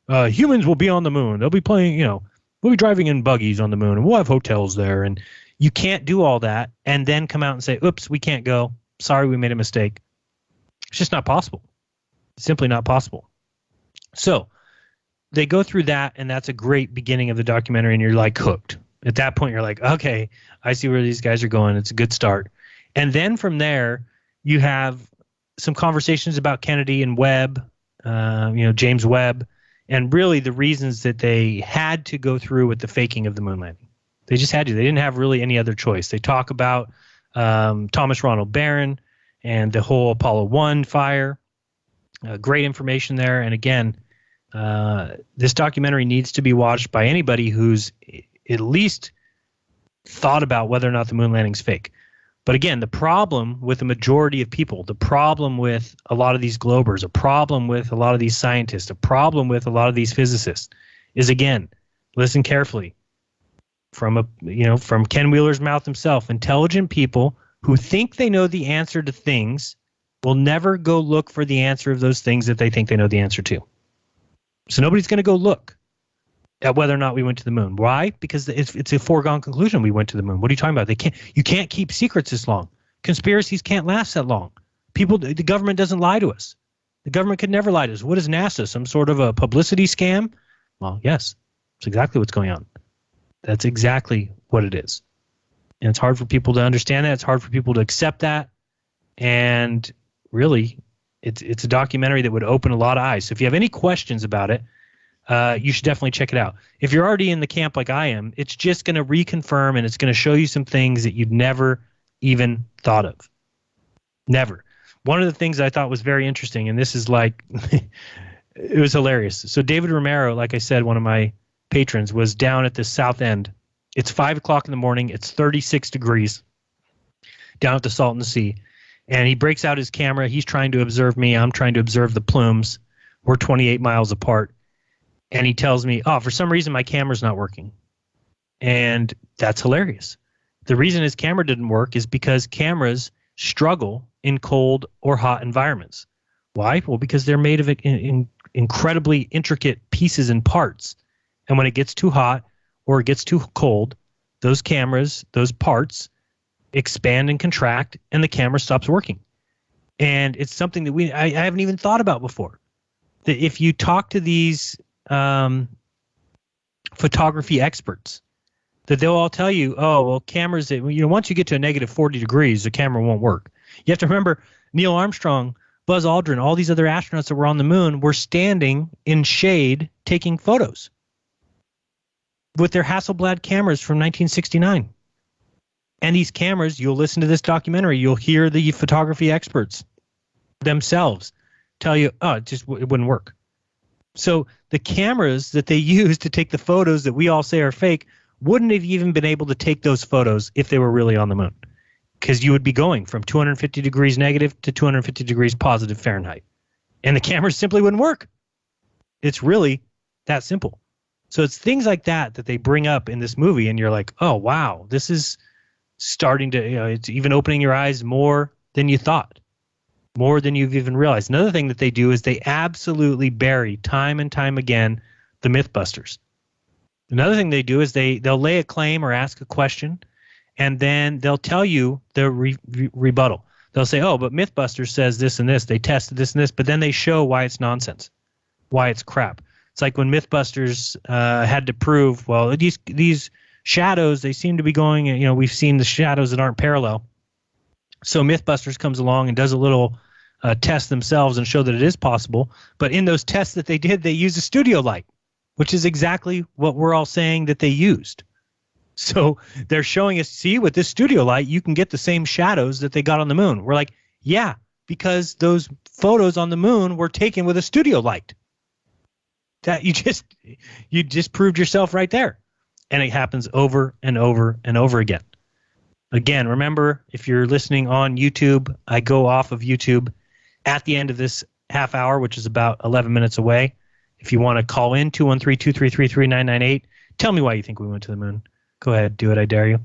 humans will be on the moon. They'll be playing, we'll be driving in buggies on the moon, and we'll have hotels there. And you can't do all that and then come out and say, oops, we can't go. Sorry, we made a mistake. It's just not possible. Simply not possible. So they go through that, and that's a great beginning of the documentary, and you're like hooked. At that point, you're like, okay, I see where these guys are going. It's a good start. And then from there, you have some conversations about Kennedy and Webb, James Webb, and really the reasons that they had to go through with the faking of the moon landing. They just had to. They didn't have really any other choice. They talk about Thomas Ronald Barron and the whole Apollo 1 fire. Great information there. And again, this documentary needs to be watched by anybody who's at least thought about whether or not the moon landing's fake. But again, the problem with the majority of people, the problem with a lot of these globers, a problem with a lot of these scientists, a problem with a lot of these physicists is, again, listen carefully, from Ken Wheeler's mouth himself, intelligent people who think they know the answer to things will never go look for the answer of those things that they think they know the answer to. So nobody's going to go look at whether or not we went to the moon. Why? Because it's a foregone conclusion we went to the moon. What are you talking about? You can't keep secrets this long. Conspiracies can't last that long. The government doesn't lie to us. The government could never lie to us. What is NASA? Some sort of a publicity scam? Well, yes, it's exactly what's going on. That's exactly what it is. And it's hard for people to understand that. It's hard for people to accept that. And really, it's a documentary that would open a lot of eyes. So if you have any questions about it, you should definitely check it out. If you're already in the camp like I am, it's just going to reconfirm, and it's going to show you some things that you'd never even thought of. Never. One of the things I thought was very interesting, and this is like, it was hilarious. So David Romero, like I said, one of my patrons, was down at the south end. It's 5 o'clock in the morning. It's 36 degrees down at the Salton Sea. And he breaks out his camera. He's trying to observe me. I'm trying to observe the plumes. We're 28 miles apart. And he tells me, for some reason my camera's not working. And that's hilarious. The reason his camera didn't work is because cameras struggle in cold or hot environments. Why? Well, because they're made of incredibly intricate pieces and parts. And when it gets too hot or it gets too cold, those cameras, those parts expand and contract, and the camera stops working. And it's something that I haven't even thought about before. That if you talk to these photography experts, that they'll all tell you, cameras that, once you get to a negative 40 degrees, the camera won't work. You have to remember Neil Armstrong, Buzz Aldrin, all these other astronauts that were on the moon were standing in shade taking photos with their Hasselblad cameras from 1969. And these cameras, you'll listen to this documentary, you'll hear the photography experts themselves tell you, it wouldn't work. So the cameras that they use to take the photos that we all say are fake wouldn't have even been able to take those photos if they were really on the moon, because you would be going from 250 degrees negative to 250 degrees positive Fahrenheit, and the cameras simply wouldn't work. It's really that simple. So it's things like that they bring up in this movie, and you're like, oh, wow, this is starting to, it's even opening your eyes more than you thought. More than you've even realized. Another thing that they do is they absolutely bury time and time again the Mythbusters. Another thing they do is they'll lay a claim or ask a question, and then they'll tell you the rebuttal. They'll say, but Mythbusters says this and this. They tested this and this, but then they show why it's nonsense, why it's crap. It's like when Mythbusters had to prove, these shadows, they seem to be going, we've seen the shadows that aren't parallel. So Mythbusters comes along and does a little test themselves and show that it is possible. But in those tests that they did, they used a studio light, which is exactly what we're all saying that they used. So they're showing us, see, with this studio light, you can get the same shadows that they got on the moon. We're like, yeah, because those photos on the moon were taken with a studio light. That you just proved yourself right there. And it happens over and over and over again. Again, remember, if you're listening on YouTube, I go off of YouTube at the end of this half hour, which is about 11 minutes away. If you want to call in, 213-233-3998, tell me why you think we went to the moon. Go ahead, do it, I dare you.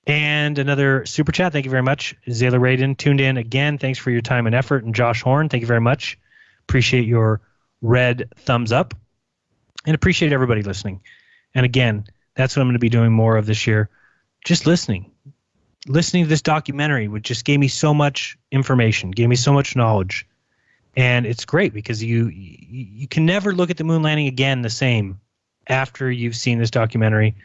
And another super chat, thank you very much. Zayla Radin tuned in again. Thanks for your time and effort. And Josh Horn, thank you very much. Appreciate your red thumbs up. And appreciate everybody listening. And again, that's what I'm going to be doing more of this year. Just listening. Listening to this documentary, which just gave me so much information, gave me so much knowledge. And it's great because you can never look at the moon landing again the same after you've seen this documentary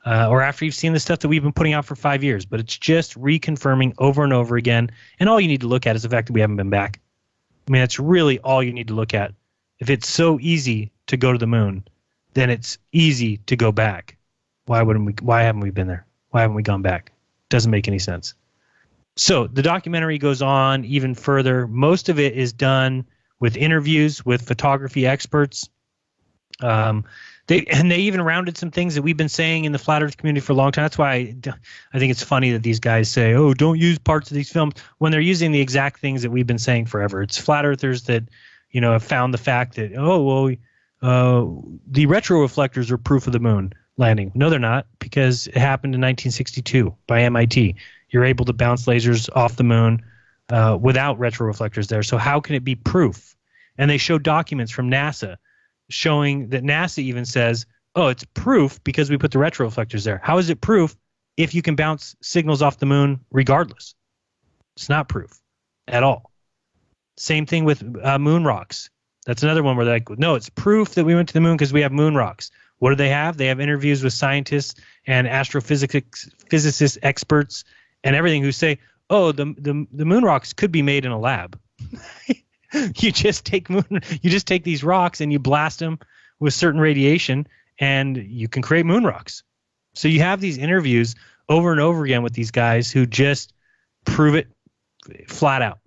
or after you've seen the stuff that we've been putting out for 5 years. But it's just reconfirming over and over again. And all you need to look at is the fact that we haven't been back. I mean, that's really all you need to look at. If it's so easy to go to the moon, then it's easy to go back. Why haven't we been there? Why haven't we gone back? Doesn't make any sense. So the documentary goes on even further. Most of it is done with interviews with photography experts. They even rounded some things that we've been saying in the flat Earth community for a long time. That's why I think it's funny that these guys say, "Oh, don't use parts of these films," when they're using the exact things that we've been saying forever. It's flat earthers that have found the fact that the retroreflectors are proof of the moon landing. No, they're not, because it happened in 1962 by MIT. You're able to bounce lasers off the moon without retroreflectors there. So how can it be proof? And they show documents from NASA showing that NASA even says, oh, it's proof because we put the retroreflectors there. How is it proof if you can bounce signals off the moon regardless? It's not proof at all. Same thing with moon rocks. That's another one where they're like, no, it's proof that we went to the moon because we have moon rocks. What do they have? They have interviews with scientists and physicist experts and everything who say, oh, the moon rocks could be made in a lab. You just take these rocks and you blast them with certain radiation and you can create moon rocks. So you have these interviews over and over again with these guys who just prove it flat out.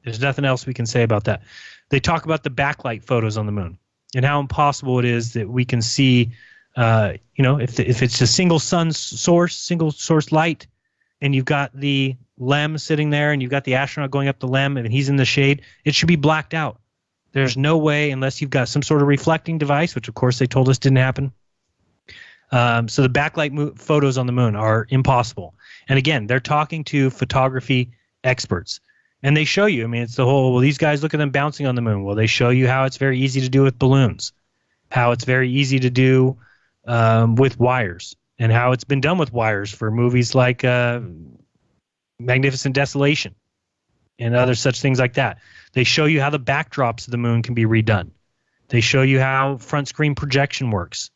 There's nothing else we can say about that. They talk about the backlight photos on the moon and how impossible it is that we can see, if it's a single source light, and you've got the LEM sitting there, and you've got the astronaut going up the LEM, and he's in the shade, it should be blacked out. There's no way, unless you've got some sort of reflecting device, which of course they told us didn't happen. So the backlight photos on the moon are impossible. And again, they're talking to photography experts. And they show you, it's the whole, well, these guys, look at them bouncing on the moon. Well, they show you how it's very easy to do with balloons, how it's very easy to do with wires, and how it's been done with wires for movies like Magnificent Desolation and other such things like that. They show you how the backdrops of the moon can be redone. They show you how front screen projection works.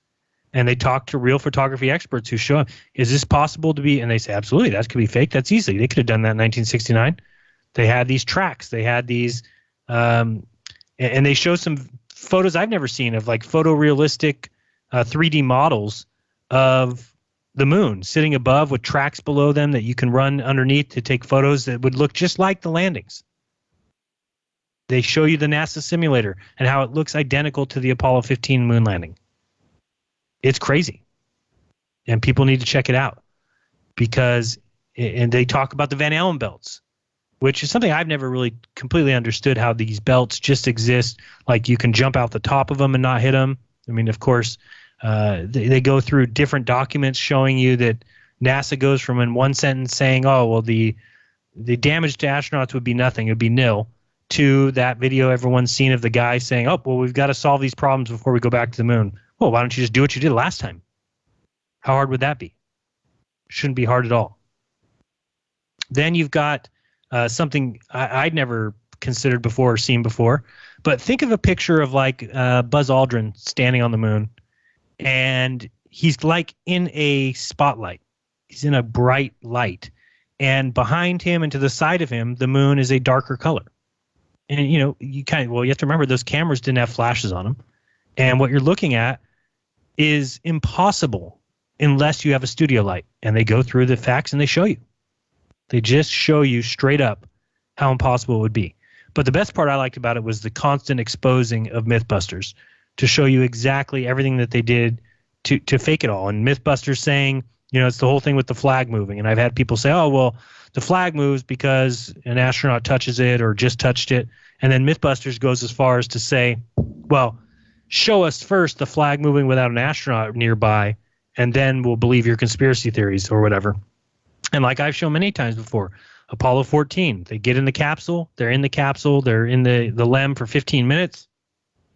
And they talk to real photography experts who show, is this possible to be? And they say, absolutely, that could be fake. That's easy. They could have done that in 1969. They had these tracks. They had these, and they show some photos I've never seen of like photorealistic 3D models of the moon sitting above with tracks below them that you can run underneath to take photos that would look just like the landings. They show you the NASA simulator and how it looks identical to the Apollo 15 moon landing. It's crazy. And people need to check it out because, and they talk about the Van Allen belts, which is something I've never really completely understood, how these belts just exist. Like you can jump out the top of them and not hit them. Of course, they go through different documents showing you that NASA goes from in one sentence saying, oh, well, the damage to astronauts would be nothing, it would be nil, to that video everyone's seen of the guy saying, oh, well, we've got to solve these problems before we go back to the moon. Well, why don't you just do what you did last time? How hard would that be? Shouldn't be hard at all. Then you've got something I'd never considered before or seen before, but think of a picture of like Buzz Aldrin standing on the moon, and he's like in a spotlight. He's in a bright light, and behind him and to the side of him, the moon is a darker color. And, you have to remember those cameras didn't have flashes on them. And what you're looking at is impossible unless you have a studio light. And they go through the facts and they show you. They just show you straight up how impossible it would be. But the best part I liked about it was the constant exposing of Mythbusters to show you exactly everything that they did to fake it all. And Mythbusters saying, it's the whole thing with the flag moving. And I've had people say, oh, well, the flag moves because an astronaut touches it or just touched it. And then Mythbusters goes as far as to say, well, show us first the flag moving without an astronaut nearby, and then we'll believe your conspiracy theories or whatever. And like I've shown many times before, Apollo 14, they get in the capsule, they're in the LEM for 15 minutes,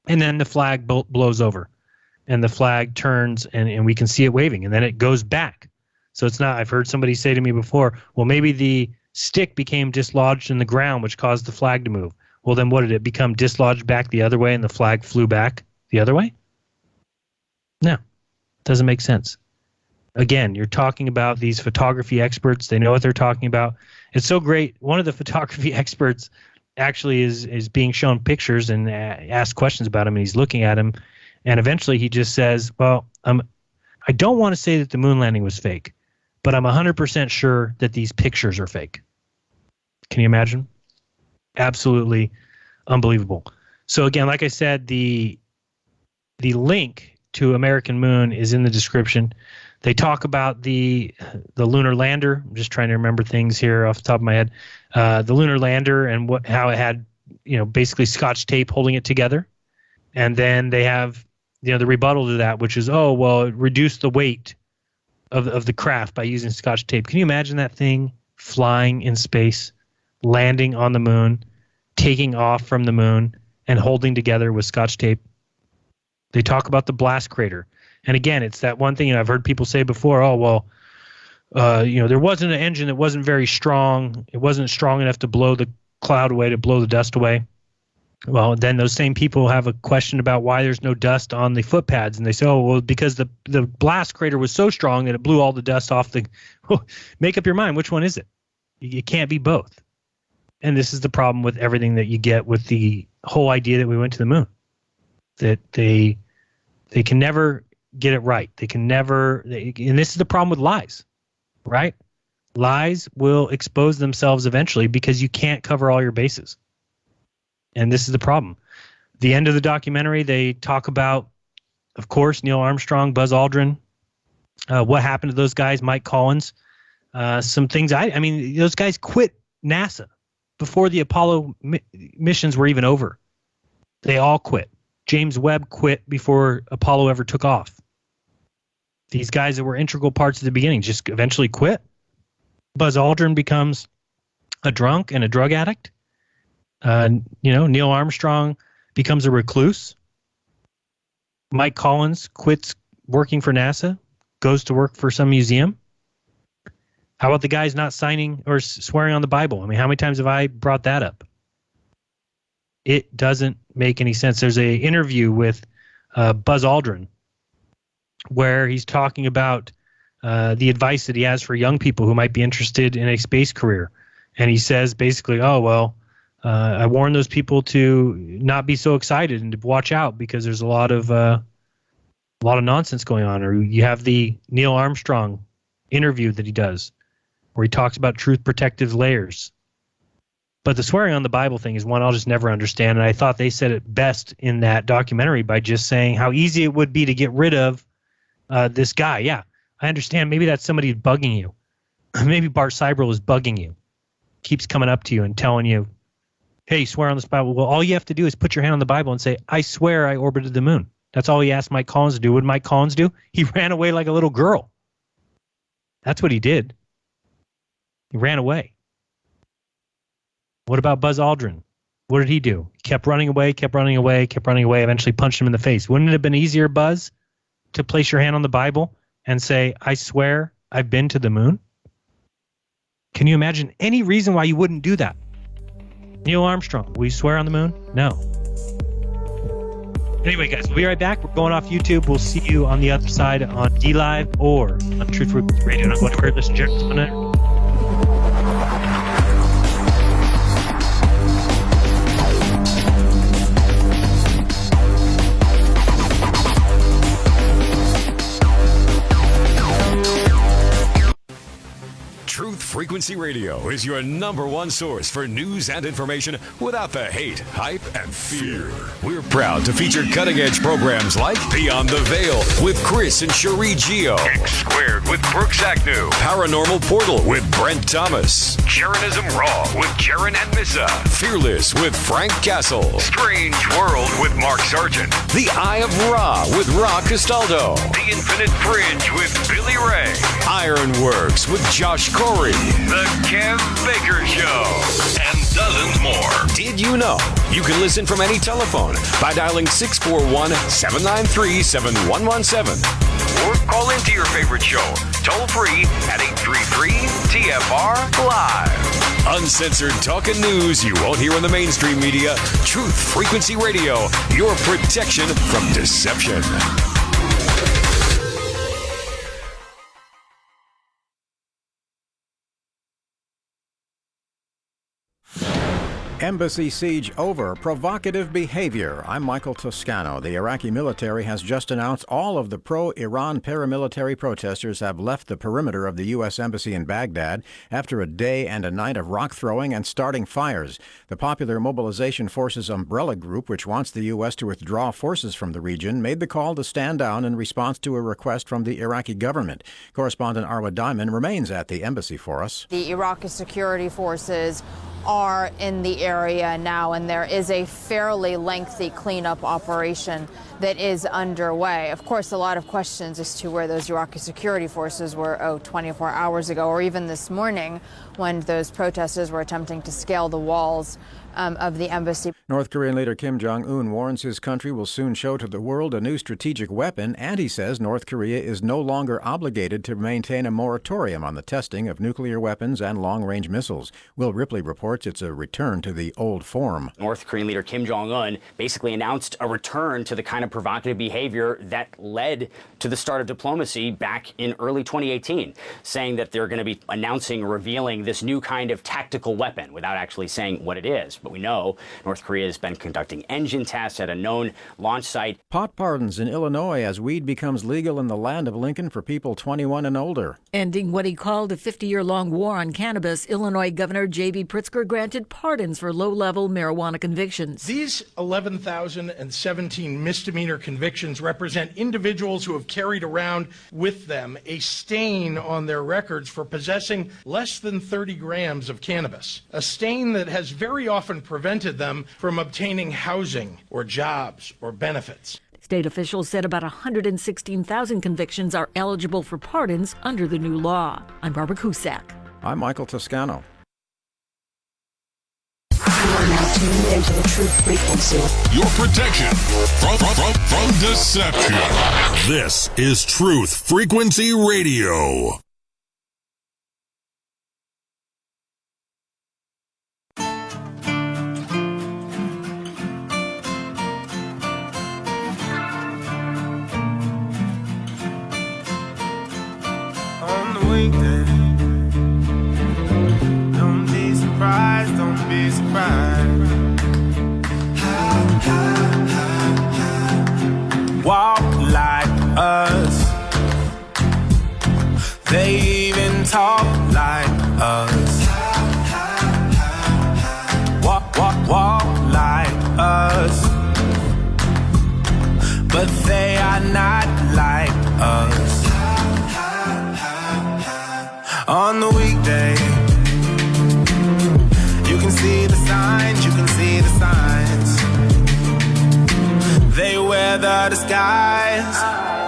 and then the flag blows over. And the flag turns, and we can see it waving, and then it goes back. So it's not, I've heard somebody say to me before, well, maybe the stick became dislodged in the ground, which caused the flag to move. Well, then what did it become dislodged back the other way, and the flag flew back the other way? No, doesn't make sense. Again, you're talking about these photography experts. They know what they're talking about. It's so great. One of the photography experts actually is being shown pictures and asked questions about him, and he's looking at him. And eventually he just says, well, I don't want to say that the moon landing was fake, but I'm 100% sure that these pictures are fake. Can you imagine? Absolutely unbelievable. So again, like I said, the link to American Moon is in the description. They talk about the lunar lander. I'm just trying to remember things here off the top of my head. The lunar lander and how it had, basically Scotch tape holding it together. And then they have, the rebuttal to that, which is, oh, well, it reduced the weight of the craft by using Scotch tape. Can you imagine that thing flying in space, landing on the moon, taking off from the moon, and holding together with Scotch tape? They talk about the blast crater. And again, it's that one thing I've heard people say before, oh, well, there wasn't an engine that wasn't very strong. It wasn't strong enough to blow the cloud away, to blow the dust away. Well, then those same people have a question about why there's no dust on the footpads. And they say, oh, well, because the blast crater was so strong that it blew all the dust off the – make up your mind. Which one is it? You can't be both. And this is the problem with everything that you get with the whole idea that we went to the moon, that they can never get it right. They can never – and this is the problem with lies, right? Lies will expose themselves eventually because you can't cover all your bases. And this is the problem. The end of the documentary, they talk about, of course, Neil Armstrong, Buzz Aldrin, what happened to those guys, Mike Collins, some things. I mean, those guys quit NASA before the Apollo missions were even over. They all quit. James Webb quit before Apollo ever took off. These guys that were integral parts at the beginning just eventually quit. Buzz Aldrin becomes a drunk and a drug addict. Neil Armstrong becomes a recluse. Mike Collins quits working for NASA, goes to work for some museum. How about the guys not signing or swearing on the Bible? I mean, how many times have I brought that up? It doesn't make any sense. There's an interview with Buzz Aldrin where he's talking about the advice that he has for young people who might be interested in a space career. And he says basically, oh, well, I warn those people to not be so excited and to watch out because there's a lot of nonsense going on. Or you have the Neil Armstrong interview that he does where he talks about truth protective layers. But the swearing on the Bible thing is one I'll just never understand. And I thought they said it best in that documentary by just saying how easy it would be to get rid of this guy. Yeah, I understand. Maybe that's somebody bugging you. Maybe Bart Seibel is bugging you, keeps coming up to you and telling you, hey, swear on this Bible. Well, all you have to do is put your hand on the Bible and say, I swear I orbited the moon. That's all he asked Mike Collins to do. What did Mike Collins do? He ran away like a little girl. That's what he did. He ran away. What about Buzz Aldrin? What did he do? He kept running away, eventually punched him in the face. Wouldn't it have been easier, Buzz, to place your hand on the Bible and say, I swear I've been to the moon? Can you imagine any reason why you wouldn't do that? Neil Armstrong, will you swear on the moon? No. Anyway, guys, we'll be right back. We're going off YouTube. We'll see you on the other side on DLive or on Truth Frequency Radio. Not going to hurt this jerk.
Frequency Radio is your #1 source for news and information without the hate, hype, and fear. We're proud to feature cutting-edge programs like Beyond the Veil with Chris and Cherie Geo, X Squared with Brooks Agnew, Paranormal Portal with Brent Thomas, Jeranism Raw with Jeran and Missa, Fearless with Frank Castle, Strange World with Mark Sargent, The Eye of Ra with Ra Castaldo, The Infinite Fringe with Billy Ray, Ironworks with Josh Corey, The Kev Baker Show, and dozens more. Did you know you can listen from any telephone by dialing 641-793-7117 or call into your favorite show toll free at 833-TFR Live. Uncensored talk and news you won't hear in the mainstream media. Truth Frequency Radio, your protection from deception.
Embassy siege over. Provocative behavior. I'm Michael Toscano. The Iraqi military has just announced all of the pro-Iran paramilitary protesters have left the perimeter of the U.S. Embassy in Baghdad after a day and a night of rock throwing and starting fires. The Popular Mobilization Forces umbrella group, which wants the U.S. to withdraw forces from the region, made the call to stand down in response to a request from the Iraqi government. Correspondent Arwa Diamond remains at the embassy for us.
The Iraqi security forces are in the area now, and there is a fairly lengthy cleanup operation that is underway. Of course, a lot of questions as to where those Iraqi security forces were 24 hours ago, or even this morning when those protesters were attempting to scale the walls of the embassy.
North Korean leader Kim Jong-un warns his country will soon show to the world a new strategic weapon, and he says North Korea is no longer obligated to maintain a moratorium on the testing of nuclear weapons and long-range missiles. Will Ripley reports it's a return to the old form.
North Korean leader Kim Jong-un basically announced a return to the kind of provocative behavior that led to the start of diplomacy back in early 2018, saying that they're going to be revealing this new kind of tactical weapon without actually saying what it is. But we know North Korea has been conducting engine tests at a known launch site.
Pot pardons in Illinois as weed becomes legal in the land of Lincoln for people 21 and older.
Ending what he called a 50-year-long war on cannabis, Illinois Governor J.B. Pritzker granted pardons for low-level marijuana convictions.
These 11,017 misdemeanor convictions represent individuals who have carried around with them a stain on their records for possessing less than 30 grams of cannabis, a stain that has very often prevented them from obtaining housing or jobs or benefits.
State officials said about 116,000 convictions are eligible for pardons under the new law. I'm Barbara Cusack.
I'm Michael Toscano.
You are now tuned into the truth frequency.
Your protection from deception. This is Truth Frequency Radio.
Weekday. Don't be surprised, don't be surprised. Walk like us. They even talk like us. Walk like us. But they are not like us. On the weekday, you can see the signs, you can see the signs. They wear the disguise.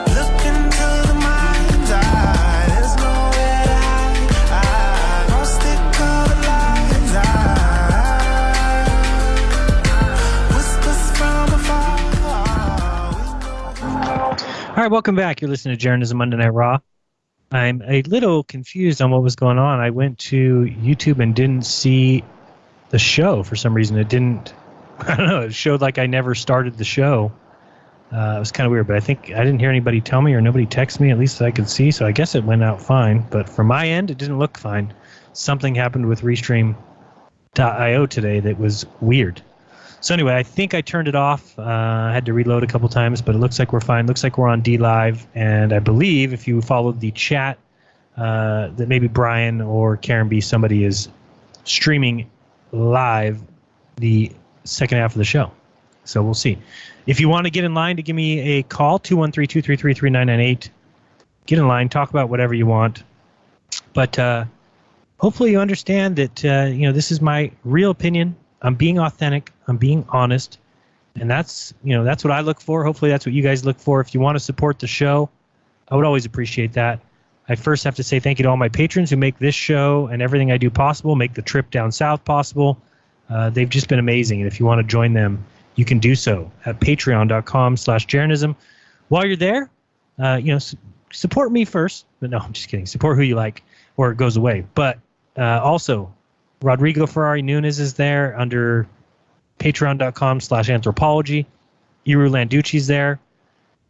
Look into the mind's eye. There's nowhere to hide. Don't stick all the lies. Whispers from afar.
All right, welcome back. You're listening to Jeranism Monday Night Raw. I'm a little confused on what was going on. I went to YouTube and didn't see the show for some reason. It didn't, I don't know, it showed like I never started the show. It was kind of weird, but I think I didn't hear anybody tell me or nobody text me, at least I could see, so I guess it went out fine. But from my end, it didn't look fine. Something happened with Restream.io today that was weird. So anyway, I think I turned it off. I had to reload a couple times, but it looks like we're fine. Looks like we're on D Live, and I believe if you followed the chat that maybe Brian or Karen B, somebody is streaming live the second half of the show. So we'll see. If you want to get in line to give me a call, 213-233-3998. Get in line, talk about whatever you want. But hopefully you understand that this is my real opinion. I'm being authentic. I'm being honest. And that's what I look for. Hopefully that's what you guys look for. If you want to support the show, I would always appreciate that. I first have to say thank you to all my patrons who make this show and everything I do possible, make the trip down south possible. They've just been amazing. And if you want to join them, you can do so at patreon.com/Jeranism. While you're there, support me first. But no, I'm just kidding. Support who you like or it goes away. But also, Rodrigo Ferrari Nunes is there under patreon.com/Anthropology. Iru Landucci's there.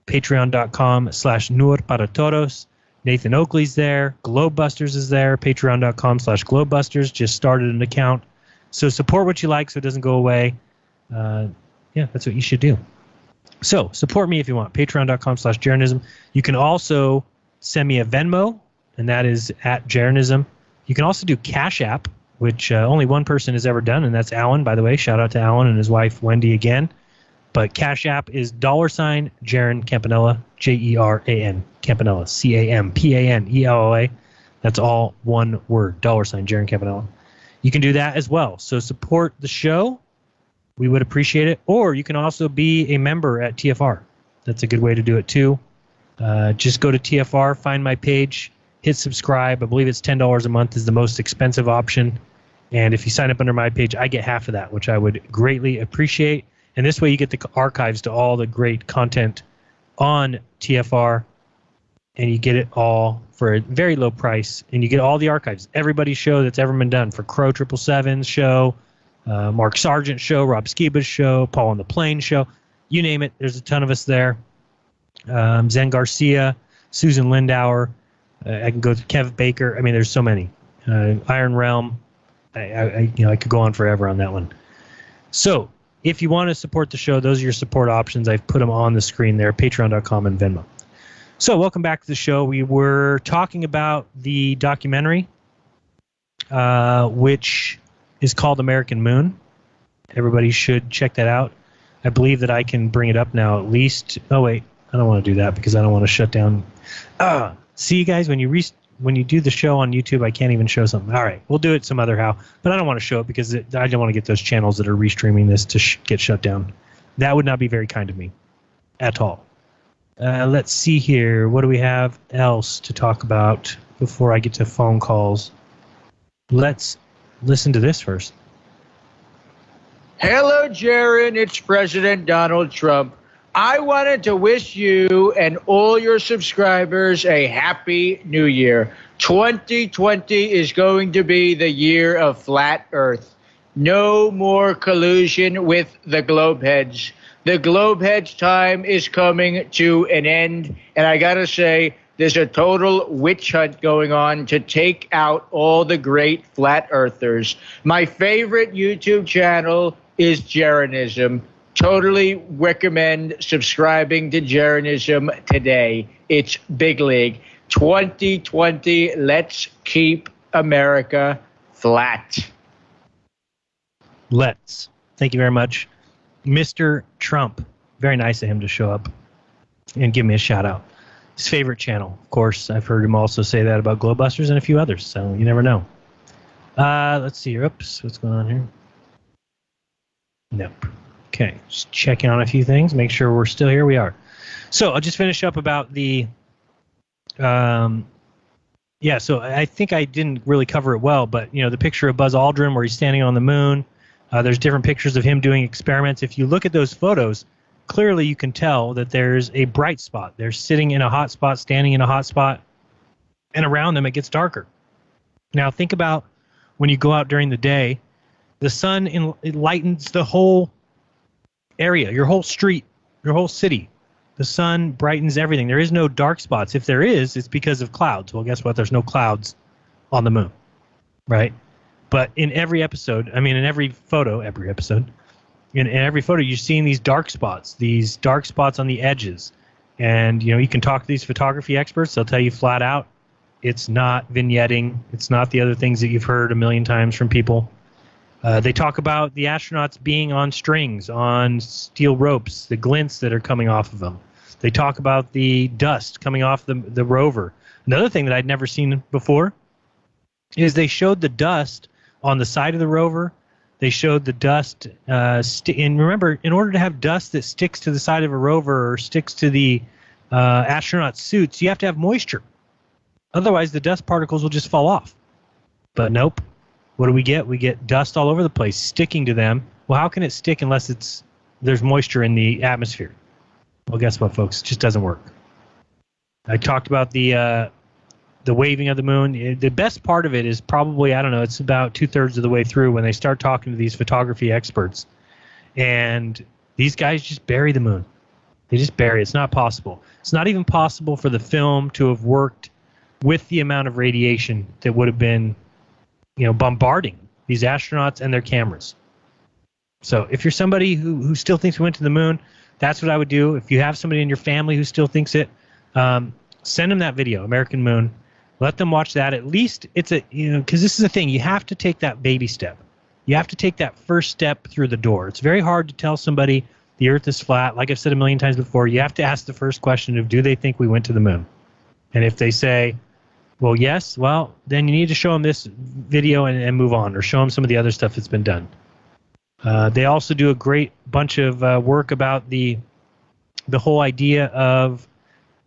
Patreon.com/Nur para Todos. Nathan Oakley's there. Globebusters is there. Patreon.com/Globebusters. Just started an account. So support what you like so it doesn't go away. That's what you should do. So support me if you want. Patreon.com/Jeranism. You can also send me a Venmo, and that is at Jeranism. You can also do Cash App, which only one person has ever done, and that's Alan, by the way. Shout out to Alan and his wife, Wendy, again. But Cash App is $Jeran Campanella, Jeran Campanella, Campanella. That's all one word, $Jeran Campanella. You can do that as well. So support the show. We would appreciate it. Or you can also be a member at TFR. That's a good way to do it too. Just go to TFR, find my page, hit subscribe. I believe it's $10 a month is the most expensive option. And if you sign up under my page, I get half of that, which I would greatly appreciate. And this way you get the archives to all the great content on TFR, and you get it all for a very low price, and you get all the archives. Everybody's show that's ever been done, for Crow 777's show, Mark Sargent's show, Rob Skiba's show, Paul on the Plane show, you name it. There's a ton of us there. Zen Garcia, Susan Lindauer, I can go to Kev Baker. I mean, there's so many. Iron Realm. I could go on forever on that one. So if you want to support the show, those are your support options. I've put them on the screen there, patreon.com and Venmo. So welcome back to the show. We were talking about the documentary, which is called American Moon. Everybody should check that out. I believe that I can bring it up now at least. Oh, wait. I don't want to do that because I don't want to shut down. See, you guys, when you do the show on YouTube, I can't even show something. All right, we'll do it some other how. But I don't want to show it because I don't want to get those channels that are restreaming this to get shut down. That would not be very kind of me at all. Let's see here. What do we have else to talk about before I get to phone calls? Let's listen to this first.
Hello, Jeran. It's President Donald Trump. I wanted to wish you and all your subscribers a happy new year. 2020 is going to be the year of flat Earth. No more collusion with the globeheads. The globeheads' time is coming to an end, and I gotta say, there's a total witch hunt going on to take out all the great flat earthers. My favorite YouTube channel is Jeranism. Totally recommend subscribing to Jeranism today. It's big league. 2020, let's keep America flat.
Let's. Thank you very much. Mr. Trump. Very nice of him to show up and give me a shout out. His favorite channel. Of course, I've heard him also say that about Globebusters and a few others, so you never know. Let's see here. Oops, what's going on here? Nope. Okay, just checking on a few things, make sure we're still here. We are. So I'll just finish up about the, so I think I didn't really cover it well, but, the picture of Buzz Aldrin where he's standing on the moon, there's different pictures of him doing experiments. If you look at those photos, clearly you can tell that there's a bright spot. They're sitting in a hot spot, standing in a hot spot, and around them it gets darker. Now think about when you go out during the day, the sun it lightens the whole area, your whole street, your whole city. The sun brightens everything. There is no dark spots. If there is, it's because of clouds. Well, guess what? There's no clouds on the moon, right? But in every episode, in every photo, in every photo, you're seeing these dark spots on the edges. And, you can talk to these photography experts. They'll tell you flat out, It's not vignetting. It's not the other things that you've heard a million times from people. They talk about the astronauts being on strings, on steel ropes, the glints that are coming off of them. They talk about the dust coming off the rover. Another thing that I'd never seen before is they showed the dust on the side of the rover. They showed the dust. And remember, in order to have dust that sticks to the side of a rover or sticks to the astronaut suits, you have to have moisture. Otherwise, the dust particles will just fall off. But nope. What do we get? We get dust all over the place sticking to them. Well, how can it stick unless there's moisture in the atmosphere? Well, guess what, folks? It just doesn't work. I talked about the waving of the moon. The best part of it is probably, I don't know, it's about 2/3 of the way through when they start talking to these photography experts. And these guys just bury the moon. They just bury it. It's not possible. It's not even possible for the film to have worked with the amount of radiation that would have been, bombarding these astronauts and their cameras. So if you're somebody who still thinks we went to the moon, that's what I would do. If you have somebody in your family who still thinks it, send them that video, American Moon. Let them watch that. At least it's because this is the thing. You have to take that baby step. You have to take that first step through the door. It's very hard to tell somebody the Earth is flat. Like I've said a million times before, you have to ask the first question of, do they think we went to the moon? And if they say, well, yes, well, then you need to show them this video and move on, or show them some of the other stuff that's been done. They also do a great bunch of work about the whole idea of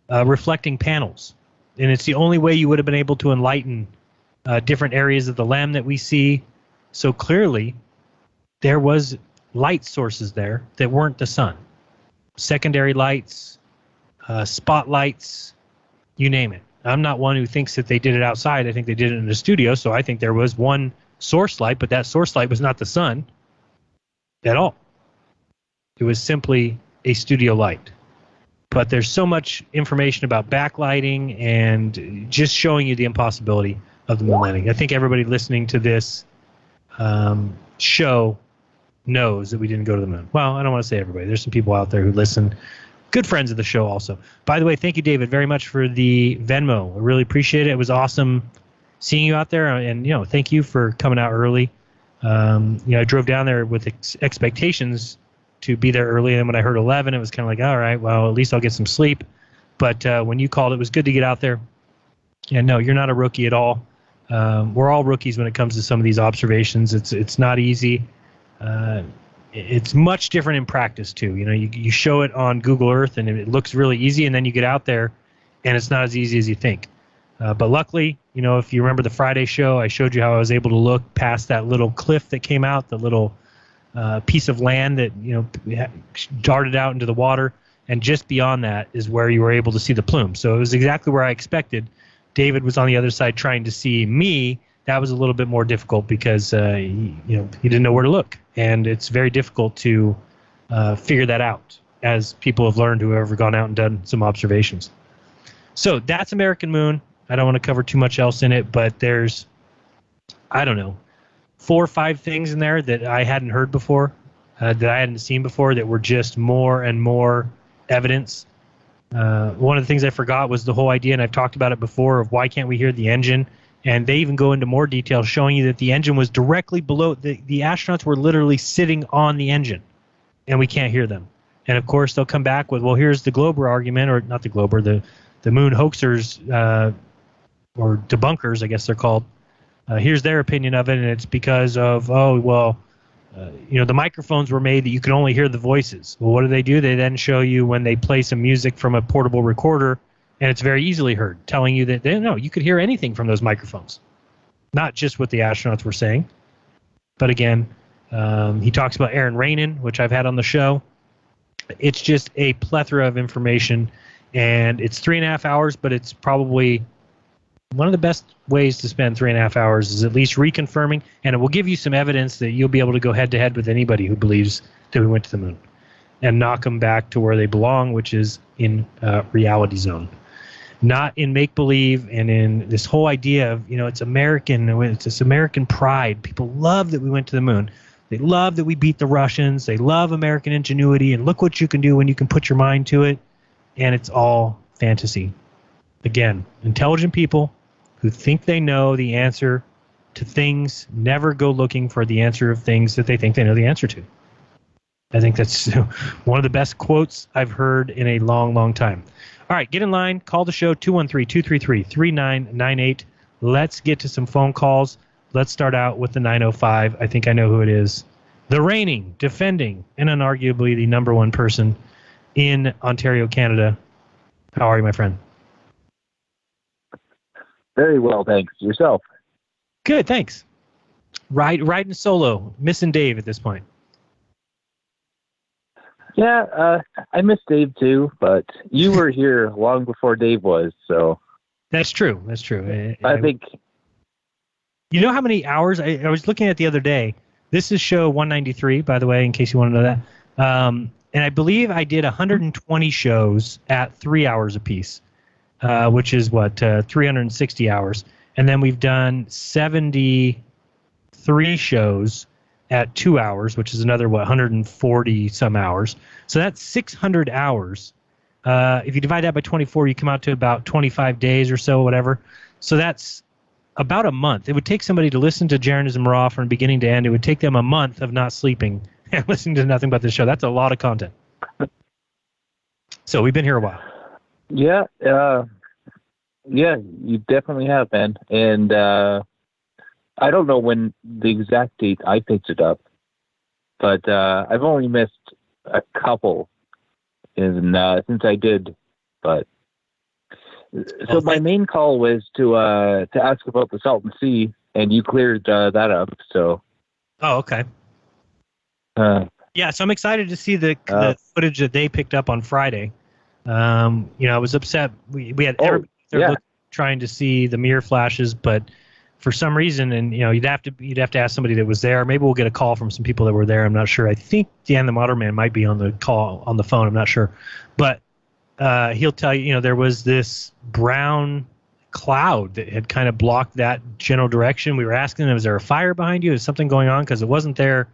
reflecting panels. And it's the only way you would have been able to enlighten different areas of the LEM that we see. So clearly, there was light sources there that weren't the sun. Secondary lights, spotlights, you name it. I'm not one who thinks that they did it outside. I think they did it in the studio, so I think there was one source light, but that source light was not the sun at all. It was simply a studio light. But there's so much information about backlighting and just showing you the impossibility of the moon landing. I think everybody listening to this show knows that we didn't go to the moon. Well, I don't want to say everybody. There's some people out there who listen. Good friends of the show also. By the way, thank you, David, very much for the Venmo. I really appreciate it. It was awesome seeing you out there. And, thank you for coming out early. I drove down there with expectations to be there early. And then when I heard 11, it was kind of like, all right, well, at least I'll get some sleep. But when you called, it was good to get out there. And no, you're not a rookie at all. We're all rookies when it comes to some of these observations. It's not easy. It's much different in practice, too. You show it on Google Earth, and it looks really easy, and then you get out there, and it's not as easy as you think. But luckily, if you remember the Friday show, I showed you how I was able to look past that little cliff that came out, the little piece of land that darted out into the water, and just beyond that is where you were able to see the plume. So it was exactly where I expected. David was on the other side trying to see me. That was a little bit more difficult because he didn't know where to look, and it's very difficult to figure that out, as people have learned who have ever gone out and done some observations. So that's American Moon. I don't want to cover too much else in it, but there's, I don't know, 4 or 5 things in there that I hadn't heard before, that I hadn't seen before, that were just more and more evidence. One of the things I forgot was the whole idea, and I've talked about it before, of why can't we hear the engine? And they even go into more detail showing you that the engine was directly below. The astronauts were literally sitting on the engine, and we can't hear them. And, of course, they'll come back with, well, here's the Glober argument, or not the Glober, the moon hoaxers, or debunkers, I guess they're called. Here's their opinion of it, and it's because of, the microphones were made that you could only hear the voices. Well, what do? They then show you when they play some music from a portable recorder, and it's very easily heard, telling you that, you could hear anything from those microphones. Not just what the astronauts were saying. But again, he talks about Aaron Rainin, which I've had on the show. It's just a plethora of information, and it's 3.5 hours, but it's probably one of the best ways to spend 3.5 hours is at least reconfirming, and it will give you some evidence that you'll be able to go head-to-head with anybody who believes that we went to the moon and knock them back to where they belong, which is in reality zone. Not in make-believe and in this whole idea of, it's American, it's this American pride. People love that we went to the moon. They love that we beat the Russians. They love American ingenuity, and look what you can do when you can put your mind to it, and it's all fantasy. Again, intelligent people who think they know the answer to things never go looking for the answer of things that they think they know the answer to. I think that's one of the best quotes I've heard in a long, long time. All right, get in line. Call the show, 213-233-3998. Let's get to some phone calls. Let's start out with the 905. I think I know who it is. The reigning, defending, and unarguably the number one person in Ontario, Canada. How are you, my friend?
Very well, thanks. Yourself?
Good, thanks. Riding solo, missing Dave at this point.
Yeah, I miss Dave too, but you were here long before Dave was, so. That's
true.
I think.
You know how many hours? I was looking at the other day. This is show 193, by the way, in case you want to know that. And I believe I did 120 shows at 3 hours apiece, which is 360 hours. And then we've done 73 shows at 2 hours, which is another, 140 some hours. So that's 600 hours. If you divide that by 24, you come out to about 25 days or so, whatever. So that's about a month. It would take somebody to listen to Jeran DITRH from beginning to end. It would take them a month of not sleeping and listening to nothing but the show. That's a lot of content. So we've been here a while.
Yeah, you definitely have, man. And I don't know when the exact date I picked it up, but I've only missed a couple since I did. But so my main call was to ask about the Salton Sea, and you cleared that up. So.
Oh, okay. Yeah, so I'm excited to see the footage that they picked up on Friday. I was upset. We had everybody there trying to see the mirror flashes, but for some reason, and you'd have to ask somebody that was there. Maybe we'll get a call from some people that were there. I'm not sure. I think Dan the Motorman might be on the call on the phone. I'm not sure, but he'll tell you. There was this brown cloud that had kind of blocked that general direction. We were asking them, "Is there a fire behind you? Is something going on?" Because it wasn't there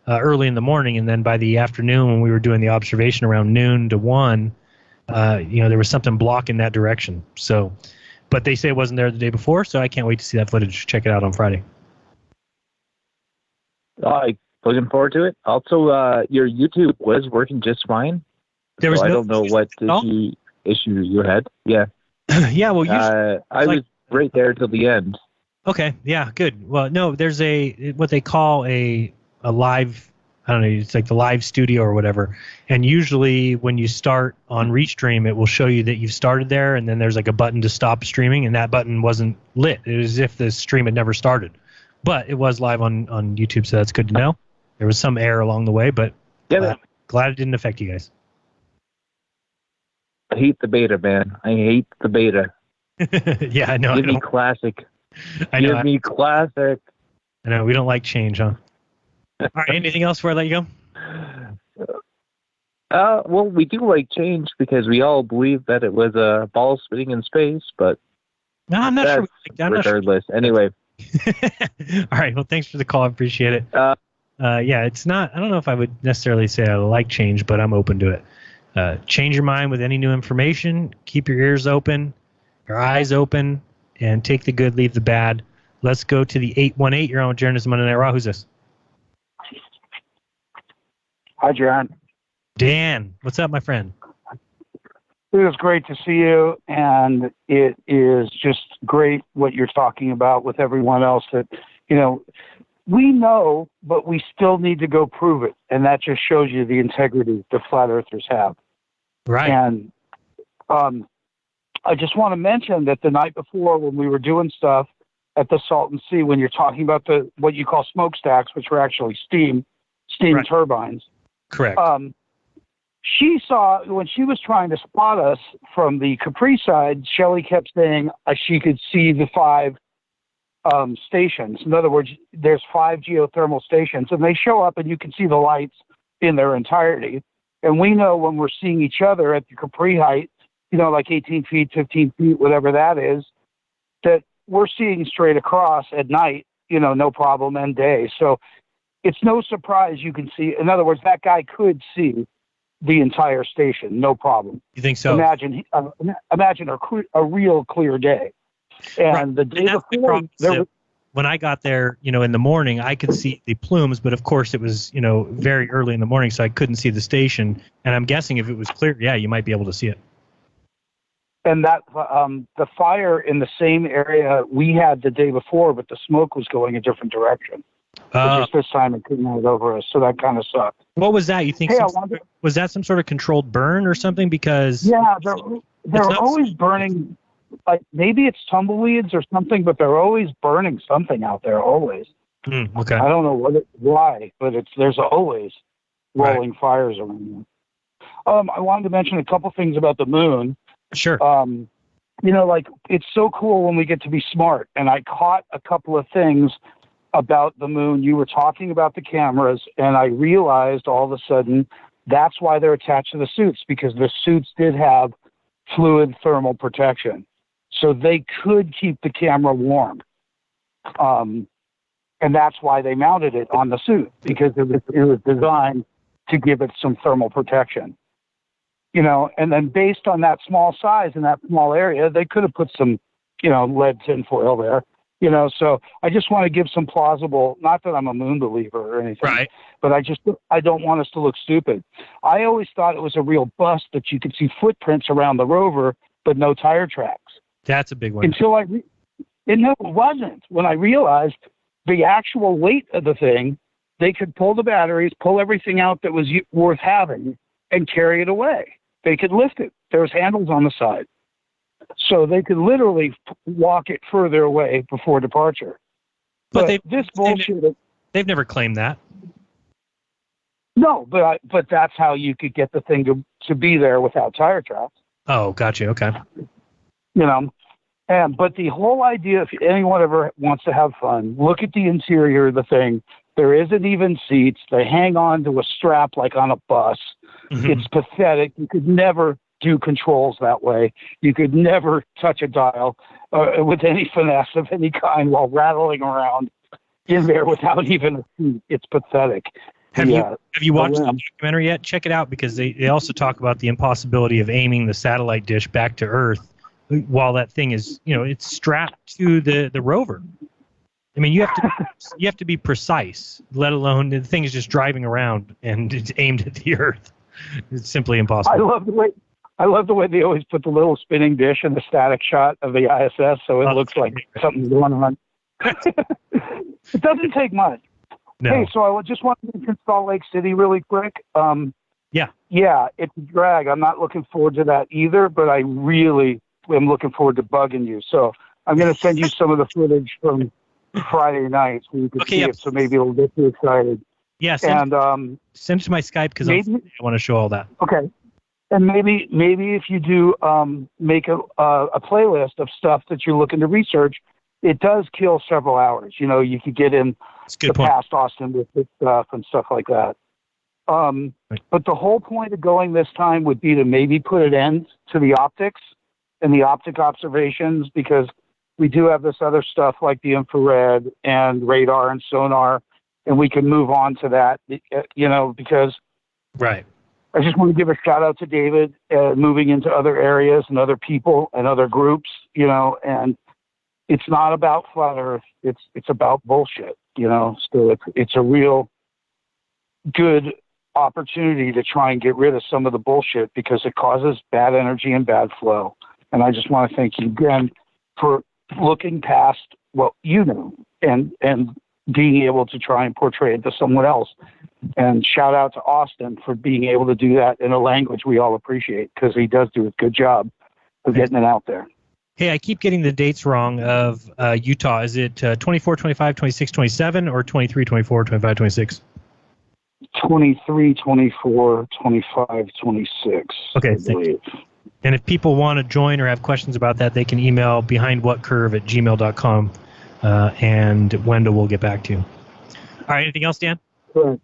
early in the morning, and then by the afternoon when we were doing the observation around noon to 1, there was something blocking that direction. So. But they say it wasn't there the day before, so I can't wait to see that footage. Check it out on Friday.
Looking forward to it. Also, your YouTube was working just fine.
I
don't know what issue you had. Yeah.
Yeah, well,
I was right there till the end.
Okay, yeah, good. Well, no, there's what they call a live, I don't know, it's like the live studio or whatever. And usually when you start on Restream, it will show you that you've started there, and then there's like a button to stop streaming, and that button wasn't lit. It was as if the stream had never started. But it was live on YouTube, so that's good to know. There was some error along the way, but glad it didn't affect you guys.
I hate the beta, man. I hate the beta.
Yeah, I know.
Give me classic.
Give
me classic.
I know, we don't like change, huh? All right, anything else before I let you
go? Well, we do like change because we all believe that it was a ball spinning in space, but
no, I'm not sure.
Regardless, anyway.
All right, well, thanks for the call. I appreciate it. Yeah, it's not. I don't know if I would necessarily say I like change, but I'm open to it. Change your mind with any new information. Keep your ears open, your eyes open, and take the good, leave the bad. Let's go to the 818. You're on with Jeran DITRH Monday Night Raw. Who's this?
Hi, Jeran.
Dan, what's up, my friend?
It was great to see you, and it is just great what you're talking about with everyone else that, we know, but we still need to go prove it, and that just shows you the integrity the flat earthers have.
Right.
And I just want to mention that the night before when we were doing stuff at the Salton Sea, when you're talking about what you call smokestacks, which were actually steam right. turbines.
Correct.
She saw, when she was trying to spot us from the Capri side, Shelley kept saying she could see the 5 stations. In other words, there's 5 geothermal stations, and they show up and you can see the lights in their entirety. And we know when we're seeing each other at the Capri height, like 18 feet, 15 feet, whatever that is, that we're seeing straight across at night, no problem, and day. So it's no surprise you can see. In other words, that guy could see the entire station, no problem.
You think so?
Imagine a real clear day. And the day before,
when I got there, in the morning, I could see the plumes, but of course it was, very early in the morning, so I couldn't see the station. And I'm guessing if it was clear, yeah, you might be able to see it.
And that the fire in the same area we had the day before, but the smoke was going a different direction. Just this time it couldn't have over us, so that kind of sucked.
What was that? You think? Was that some sort of controlled burn or something? Because
they're always burning. Like maybe it's tumbleweeds or something, but they're always burning something out there. Always.
Okay.
I don't know why, but there's always rolling fires around. I wanted to mention a couple things about the moon.
Sure.
Like it's so cool when we get to be smart. And I caught a couple of things about the moon. You were talking about the cameras, and I realized all of a sudden that's why they're attached to the suits, because the suits did have fluid thermal protection. So they could keep the camera warm. And that's why they mounted it on the suit, because it was designed to give it some thermal protection. And then based on that small size and that small area, they could have put some, lead tinfoil there. So I just want to give some plausible, not that I'm a moon believer or anything, but I don't want us to look stupid. I always thought it was a real bust that you could see footprints around the rover, but no tire tracks.
That's a big one.
Until no, it wasn't. When I realized the actual weight of the thing, they could pull the batteries, pull everything out that was worth having, and carry it away. They could lift it. There was handles on the side. So they could literally walk it further away before departure. But
they've never claimed that.
No, but that's how you could get the thing to be there without tire tracks.
Oh, gotcha. Okay.
But the whole idea, if anyone ever wants to have fun, look at the interior of the thing. There isn't even seats. They hang on to a strap like on a bus. Mm-hmm. It's pathetic. You could never do controls that way. You could never touch a dial with any finesse of any kind while rattling around in there without even a seat. It's pathetic.
Have you watched the documentary yet? Check it out, because they also talk about the impossibility of aiming the satellite dish back to Earth while that thing is, it's strapped to the rover. I mean, you have to be precise, let alone the thing is just driving around and it's aimed at the Earth. It's simply impossible.
I love the way they always put the little spinning dish in the static shot of the ISS, so it looks like something's going on. It doesn't take much.
No.
Hey, so I just wanted to mention Salt Lake City really quick.
Yeah,
it's a drag. I'm not looking forward to that either, but I really am looking forward to bugging you. So I'm going to send you some of the footage from Friday night so you can see it, so maybe it'll get you excited.
Yeah, send it to my Skype, because I want to show all that.
Okay. And maybe if you do make a playlist of stuff that you're looking to research, it does kill several hours. You could get in the past Austin with this stuff and stuff like that. But the whole point of going this time would be to maybe put an end to the optics and the optic observations, because we do have this other stuff like the infrared and radar and sonar, and we can move on to that, because I just want to give a shout out to David, moving into other areas and other people and other groups, and it's not about flat Earth. It's about bullshit, so it's a real good opportunity to try and get rid of some of the bullshit, because it causes bad energy and bad flow. And I just want to thank you again for looking past what you know and being able to try and portray it to someone else. And shout out to Austin for being able to do that in a language we all appreciate, because he does do a good job of getting it out there.
Hey, I keep getting the dates wrong of Utah. Is it 24, 25, 26, 27, or 23, 24, 25, 26?
23, 24, 25, 26.
Okay, thank you. And if people want to join or have questions about that, they can email behindwhatcurve@gmail.com, and Wendell will get back to you. All right, anything else, Dan?
Good.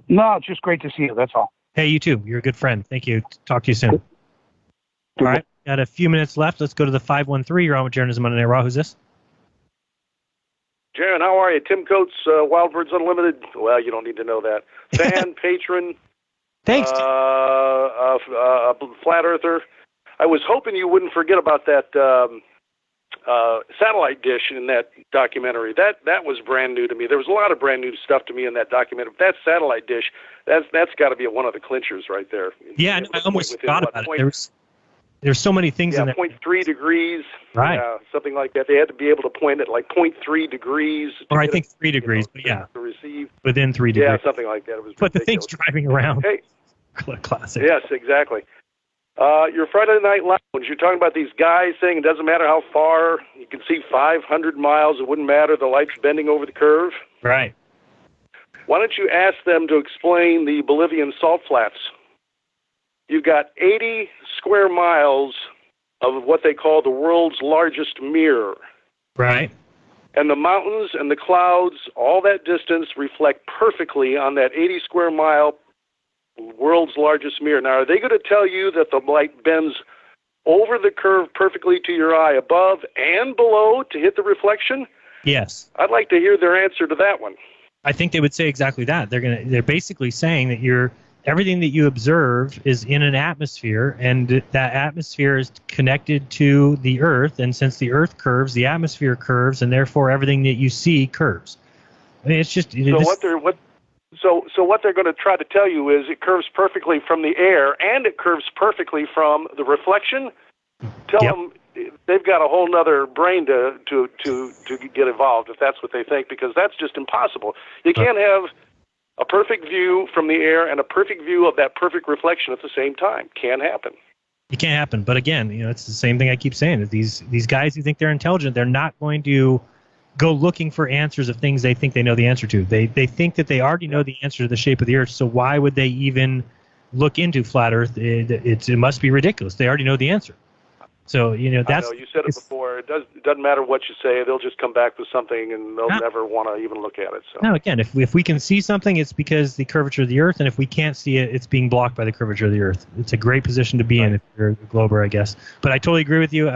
No, it's just great to see you. That's all.
Hey, you too. You're a good friend. Thank you. Talk to you soon. All right, got a few minutes left. Let's go to the 513. You're on with Jeran Monday Night Raw. Who's this?
Jeran, how are you? Tim Coates, Wild Birds Unlimited. Well, you don't need to know that. Fan, patron.
Thanks.
Flat Earther. I was hoping you wouldn't forget about that satellite dish in that documentary. That was brand new to me. There was a lot of brand new stuff to me in that documentary. But that satellite dish, that's got to be one of the clinchers right there.
Yeah, I almost forgot about it. There's so many things in there.
0.3 degrees.
Right.
Something like that. They had to be able to point at like 0.3 degrees.
Or I think 3 degrees, but yeah.
To receive.
Within 3 degrees.
Yeah, something like that. It was
but
ridiculous.
the thing's driving around.
Hey.
Classic.
Yes, exactly. Your Friday Night Lounge, you're talking about these guys saying it doesn't matter how far, you can see 500 miles, it wouldn't matter, the light's bending over the curve.
Right.
Why don't you ask them to explain the Bolivian salt flats? You've got 80 square miles of what they call the world's largest mirror.
Right.
And the mountains and the clouds, all that distance reflect perfectly on that 80 square mile world's largest mirror. Now, are they going to tell you that the light bends over the curve perfectly to your eye above and below to hit the reflection?
Yes.
I'd like to hear their answer to that one.
I think they would say exactly that. They're basically saying that everything that you observe is in an atmosphere, and that atmosphere is connected to the Earth, and since the Earth curves, the atmosphere curves, and therefore everything that you see curves. I mean, it's just
So what they're going to try to tell you is it curves perfectly from the air and it curves perfectly from the reflection. Tell them they've got a whole nother brain to get involved if that's what they think, because that's just impossible. You can't have a perfect view from the air and a perfect view of that perfect reflection at the same time. Can't happen.
It can't happen. But again, it's the same thing I keep saying. That these guys who think they're intelligent, they're not going to go looking for answers of things they think they know the answer to. They think that they already know the answer to the shape of the Earth, so why would they even look into flat Earth? It must be ridiculous. They already know the answer. So, that's...
I know, you said it before. It doesn't matter what you say. They'll just come back with something, and they'll never want to even look at it. So.
No, again, if we can see something, it's because the curvature of the Earth, and if we can't see it, it's being blocked by the curvature of the Earth. It's a great position to be in if you're a glober, I guess. But I totally agree with you.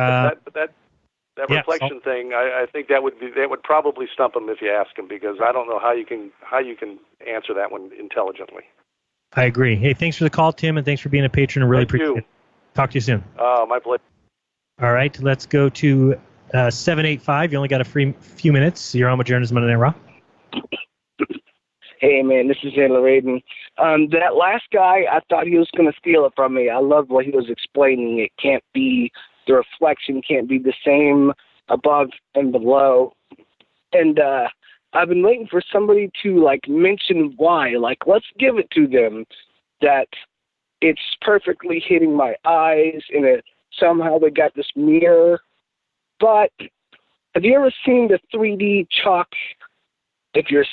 That reflection thing, I think that would probably stump them if you ask them, because I don't know how you can answer that one intelligently.
I agree. Hey, thanks for the call, Tim, and thanks for being a patron. I really appreciate it. Talk to you soon.
My pleasure.
All right, let's go to 785. You only got a few minutes. You're on with Jeran Monday Night Raw.
Hey, man, this is Taylor Raiden. That last guy, I thought he was going to steal it from me. I loved what he was explaining. It can't be, the reflection can't be the same above and below. And I've been waiting for somebody to, mention why. Let's give it to them that it's perfectly hitting my eyes, and somehow they got this mirror. But have you ever seen the 3D chalk? If you're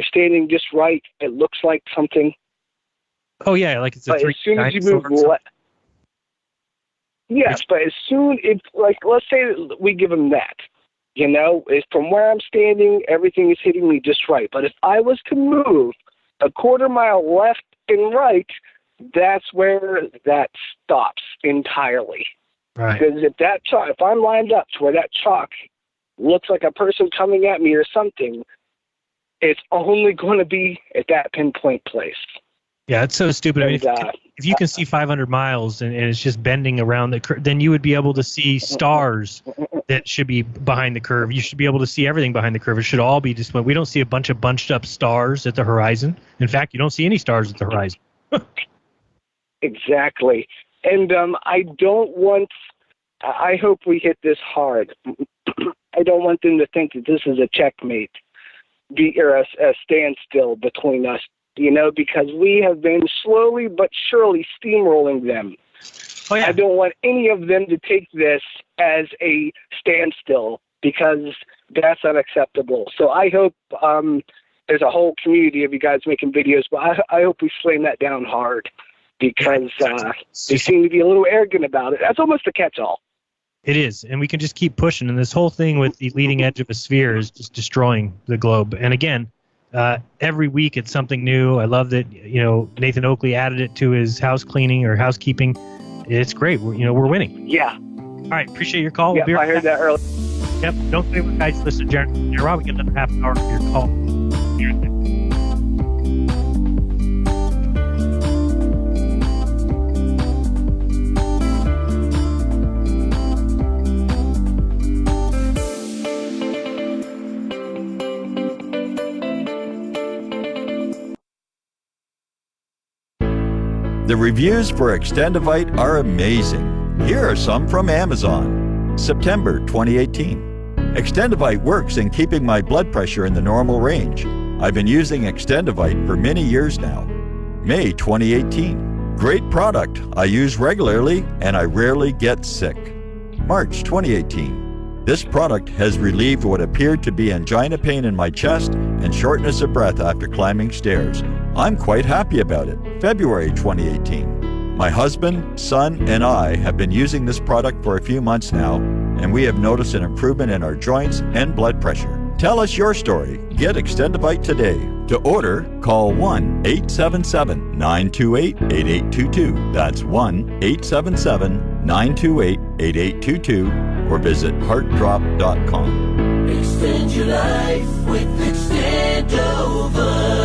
standing just right, it looks like something.
Oh yeah, like it's a 3D.
As soon as you move left. Yes, but as soon let's say we give them that. From where I'm standing, everything is hitting me just right. But if I was to move a quarter mile left and right, that's where that stops entirely.
Right.
Because if I'm lined up to where that chalk looks like a person coming at me or something, it's only going to be at that pinpoint place.
Yeah, it's so stupid. I mean, if you can see 500 miles and it's just bending around the curve, then you would be able to see stars that should be behind the curve. You should be able to see everything behind the curve. It should all be displayed. We don't see a bunch of bunched up stars at the horizon. In fact, you don't see any stars at the horizon.
Exactly. And I hope we hit this hard. I don't want them to think that this is a checkmate or a standstill between us, because we have been slowly but surely steamrolling them.
Oh, yeah.
I don't want any of them to take this as a standstill, because that's unacceptable. So I hope there's a whole community of you guys making videos, but I hope we slam that down hard, because they seem to be a little arrogant about it. That's almost a catch-all.
It is, and we can just keep pushing. And this whole thing with the leading edge of a sphere is just destroying the globe. And again, every week it's something new. I love that Nathan Oakley added it to his house cleaning or housekeeping. It's great. We're winning.
Yeah.
All right, appreciate your call.
Yep, I heard that earlier.
Yep. Don't forget, guys, listen to Jeran. Rob, we get another half an hour for your call.
The reviews for Extendivite are amazing. Here are some from Amazon. September 2018. Extendivite works in keeping my blood pressure in the normal range. I've been using Extendivite for many years now. May 2018. Great product. I use regularly and I rarely get sick. March 2018. This product has relieved what appeared to be angina pain in my chest and shortness of breath after climbing stairs. I'm quite happy about it. February 2018. My husband, son, and I have been using this product for a few months now, and we have noticed an improvement in our joints and blood pressure. Tell us your story. Get Extendivite today. To order, call 1-877-928-8822. That's 1-877-928-8822 or visit heartdrop.com.
Extend your life with Extendovite.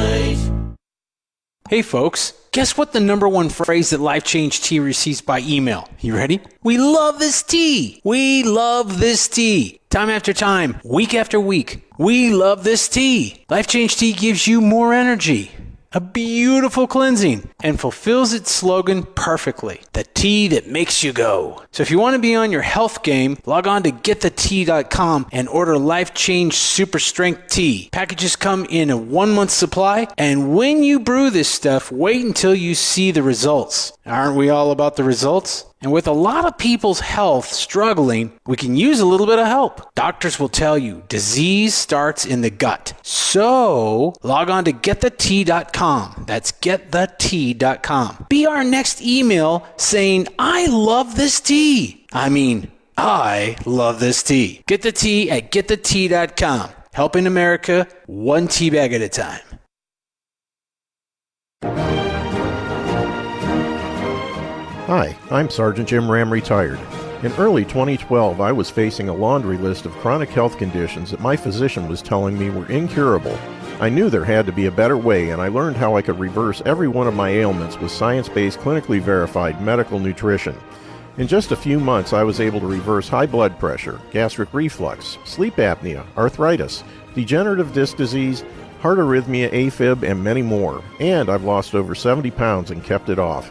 Hey folks, guess what the number one phrase that Life Change Tea receives by email? You ready? We love this tea. We love this tea. Time after time, week after week, we love this tea. Life Change Tea gives you more energy, a beautiful cleansing, and fulfills its slogan perfectly. The tea that makes you go. So if you want to be on your health game, log on to getthetea.com and order Life Change Super Strength Tea. Packages come in a 1-month supply, and when you brew this stuff, wait until you see the results. Aren't we all about the results? And with a lot of people's health struggling, we can use a little bit of help. Doctors will tell you disease starts in the gut. So log on to getthetea.com. That's getthetea.com. Be our next email saying, I love this tea. I love this tea. Get the tea at getthetea.com. Helping America one tea bag at a time.
Hi, I'm Sergeant Jim Ram, retired. In early 2012, I was facing a laundry list of chronic health conditions that my physician was telling me were incurable. I knew there had to be a better way, and I learned how I could reverse every one of my ailments with science-based, clinically verified medical nutrition. In just a few months, I was able to reverse high blood pressure, gastric reflux, sleep apnea, arthritis, degenerative disc disease, heart arrhythmia, AFib, and many more. And I've lost over 70 pounds and kept it off.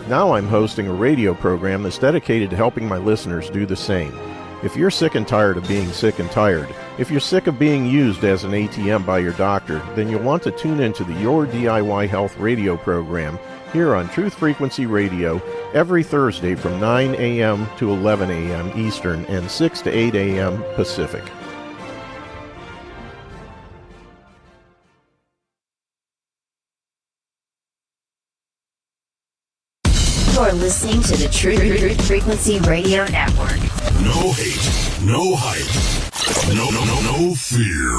Now I'm hosting a radio program that's dedicated to helping my listeners do the same. If you're sick and tired of being sick and tired, if you're sick of being used as an ATM by your doctor, then you'll want to tune into the Your DIY Health radio program here on Truth Frequency Radio every Thursday from 9 a.m. to 11 a.m. Eastern and 6 to 8 a.m. Pacific.
You're listening to the Truth Frequency Radio Network.
No hate, no hype, no fear.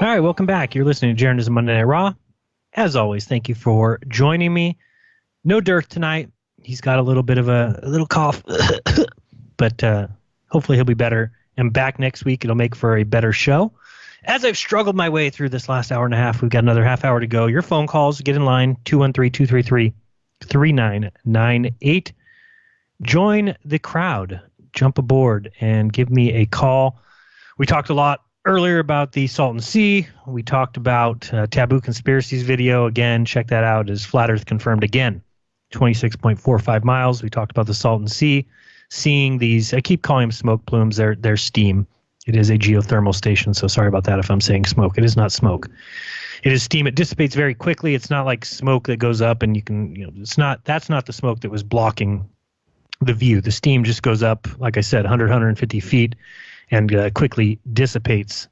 All right, welcome back. You're listening to Jeran Monday Night Raw. As always, thank you for joining me. No Dirk tonight. He's got a little bit of a little cough, but hopefully he'll be better. And back next week, it'll make for a better show. As I've struggled my way through this last hour and a half, we've got another half hour to go. Your phone calls, get in line, 213-233-3998. Join the crowd. Jump aboard and give me a call. We talked a lot earlier about the Salton Sea. We talked about Taboo Conspiracies video. Again, check that out as Flat Earth confirmed again. 26.45 miles. We talked about the Salton Sea. Seeing these, I keep calling them smoke plumes. They're steam. It is a geothermal station, so sorry about that if I'm saying smoke. It is not smoke. It is steam. It dissipates very quickly. It's not like smoke that goes up and you can, that's not the smoke that was blocking the view. The steam just goes up, like I said, 100, 150 feet and quickly dissipates.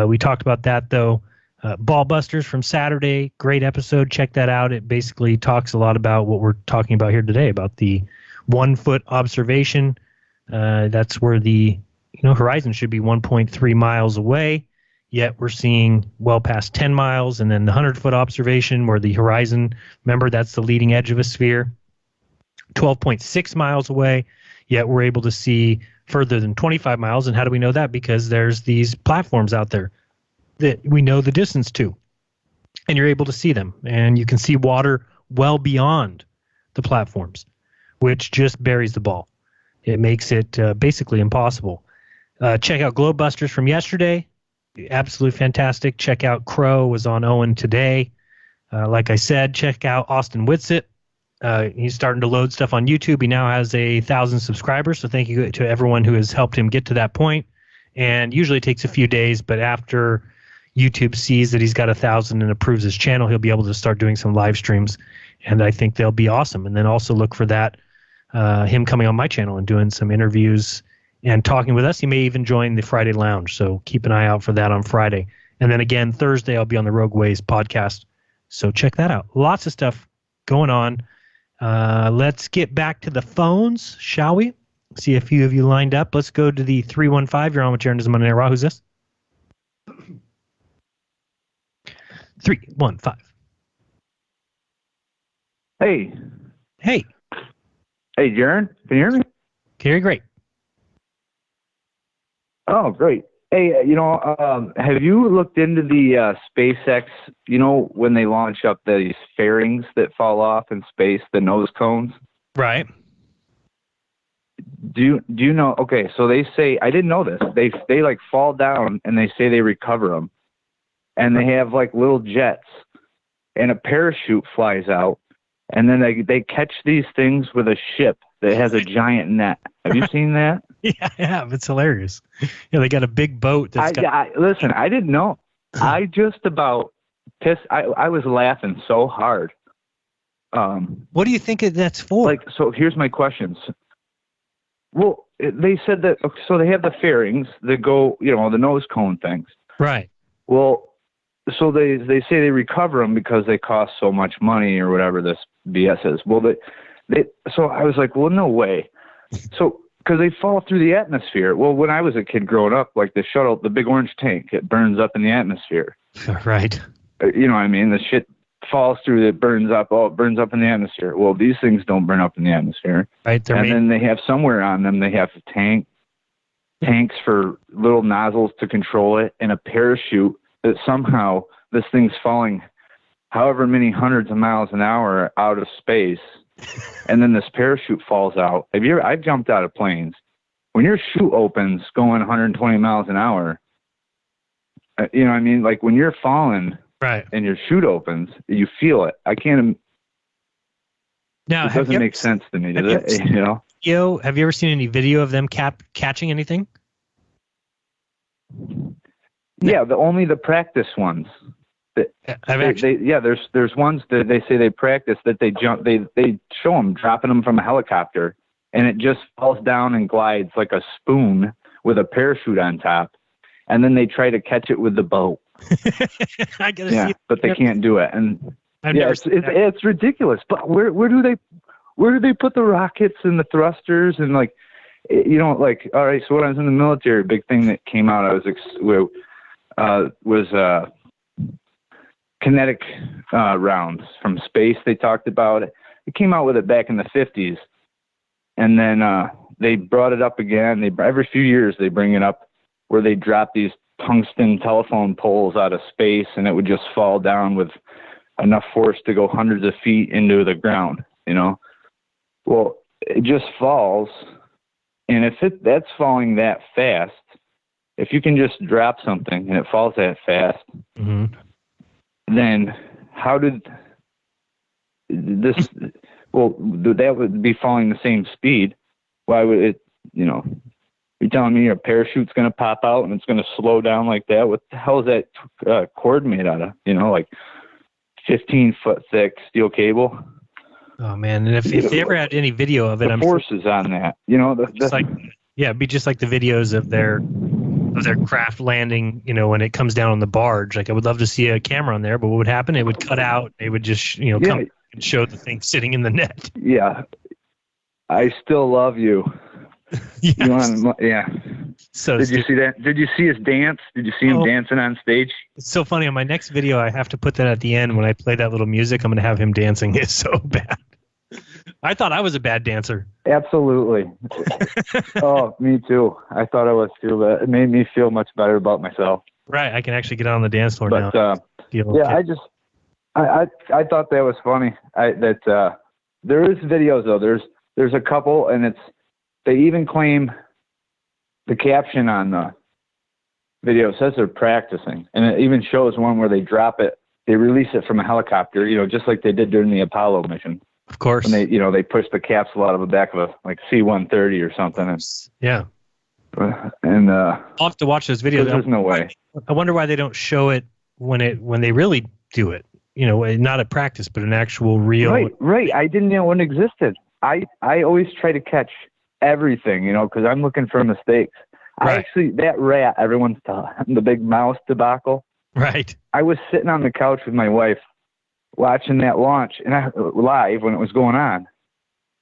We talked about that, though. Ball Busters from Saturday, great episode. Check that out. It basically talks a lot about what we're talking about here today, about the 1 foot observation. That's where the horizon should be 1.3 miles away. Yet we're seeing well past 10 miles, and then the 100-foot observation where the horizon, remember, that's the leading edge of a sphere, 12.6 miles away, yet we're able to see further than 25 miles. And how do we know that? Because there's these platforms out there that we know the distance to, and you're able to see them, and you can see water well beyond the platforms, which just buries the ball. It makes it basically impossible. Check out Globe Busters from yesterday. Absolutely fantastic. Check out Crow was on Owen today. Like I said, check out Austin Whitsitt. He's starting to load stuff on YouTube. He now has 1,000 subscribers, so thank you to everyone who has helped him get to that point. And usually it takes a few days, but after YouTube sees that he's got 1,000 and approves his channel, he'll be able to start doing some live streams, and I think they'll be awesome. And then also look for that, him coming on my channel and doing some interviews and talking with us. He may even join the Friday Lounge, so keep an eye out for that on Friday. And then again, Thursday, I'll be on the Rogue Ways podcast, so check that out. Lots of stuff going on. Let's get back to the phones, shall we? See a few of you lined up. Let's go to the 315. You're on with Jeran DITRH. Who's this? 315.
Hey.
Hey.
Hey, Jeran. Can you hear me?
Can hear you great.
Oh, great. Hey, have you looked into the SpaceX, when they launch up these fairings that fall off in space, the nose cones?
Right.
Do you know? Okay, so they say, I didn't know this. They like fall down and they say they recover them. And they have like little jets and a parachute flies out. And then they catch these things with a ship that has a giant net. Have you seen that?
Yeah, I have. It's hilarious. Yeah, they got a big boat.
Listen, I didn't know. I just about pissed. I was laughing so hard.
What do you think that's for?
So here's my questions. Well, they said that, so they have the fairings that go, the nose cone things.
Right.
Well, so they say they recover them because they cost so much money or whatever this BS is. Well, so I was like, well, no way. So, because they fall through the atmosphere. Well, when I was a kid growing up, like the shuttle, the big orange tank, it burns up in the atmosphere.
Right.
You know what I mean? The shit falls through, it burns up. Oh, it burns up in the atmosphere. Well, these things don't burn up in the atmosphere.
Right.
Then they have somewhere on them, they have tanks for little nozzles to control it, and a parachute that somehow this thing's falling however many hundreds of miles an hour out of space. And then this parachute falls out. I've jumped out of planes. When your chute opens going 120 miles an hour, you know what I mean? Like when you're falling,
right,
and your chute opens, you feel it. I can't.
Now,
it doesn't make sense to me, does it?
Have you ever seen any video of them catching anything?
Yeah, only the practice ones. There's ones that they say they practice that they jump. They show them dropping them from a helicopter, and it just falls down and glides like a spoon with a parachute on top, and then they try to catch it with the boat.
I gotta see it.
But they can't do it, and
it's
ridiculous. But where do they put the rockets and the thrusters and like, all right. So when I was in the military, a big thing that came out, was kinetic rounds from space. They talked about it. It came out with it back in the 50s, and then they brought it up again. Every few years they bring it up, where they drop these tungsten telephone poles out of space, and it would just fall down with enough force to go hundreds of feet into the ground. Well, it just falls, and if that's falling that fast, if you can just drop something and it falls that fast.
Mm-hmm.
Then how did this? Well, that would be falling the same speed. Why would it? You're You're telling me a parachute's going to pop out and it's going to slow down like that? What the hell is that cord made out of? Like 15-foot thick steel cable.
Oh man! And if they ever had any video of it,
the forces on that,
it'd be just like the videos of their craft landing. When it comes down on the barge, like I would love to see a camera on there, but what would happen? It would cut out. They would just come and show the thing sitting in the net.
Yeah, I still love you.
Yes. So
did you see that? Did you see his dance? Did you see him dancing on stage?
It's so funny. On my next video, I have to put that at the end when I play that little music. I'm going to have him dancing. It's so bad. I thought I was a bad dancer.
Absolutely. Oh, me too. I thought I was too, but it made me feel much better about myself.
Right. I can actually get on the dance floor now.
I thought that was funny. There is videos though. There's a couple, and they even claim the caption on the video says they're practicing, and it even shows one where they drop it. They release it from a helicopter, just like they did during the Apollo mission.
Of course.
And they pushed the capsule out of the back of a C-130 or something. And
I'll have to watch those videos.
There's no way.
I wonder why they don't show it when they really do it. Not at practice, but an actual real.
Right. I didn't know one existed. I always try to catch everything, because I'm looking for mistakes.
Right.
That rat, everyone's the big mouse debacle.
Right.
I was sitting on the couch with my wife watching that launch live when it was going on.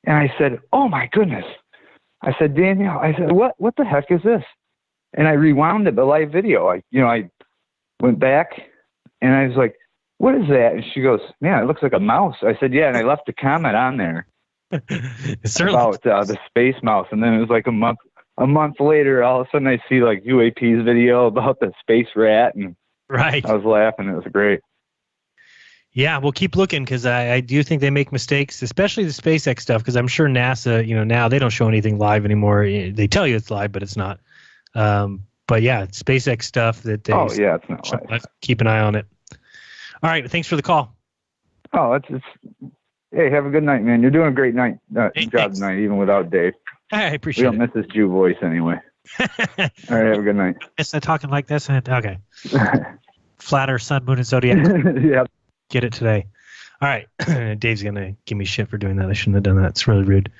And I said, oh my goodness. I said, Danielle, what the heck is this? And I rewound it, the live video. I went back and I was like, what is that? And she goes, man, it looks like a mouse. I said, yeah. And I left a comment on there about the space mouse. And then it was like a month later, all of a sudden I see like UAP's video about the space rat. And
right.
I was laughing. It was great.
Yeah, we'll keep looking because I do think they make mistakes, especially the SpaceX stuff, because I'm sure NASA, now they don't show anything live anymore. They tell you it's live, but it's not. But yeah, SpaceX stuff that they
it's not live.
Keep an eye on it. All right, thanks for the call.
Oh, hey, have a good night, man. You're doing a great job tonight, even without Dave.
I appreciate it.
We don't miss his Jew voice anyway. All right, have a good night.
Is that talking like this? Okay. Flatter, sun, moon, and zodiac.
Yeah.
Get it today. All right. Dave's going to give me shit for doing that. I shouldn't have done that. It's really rude.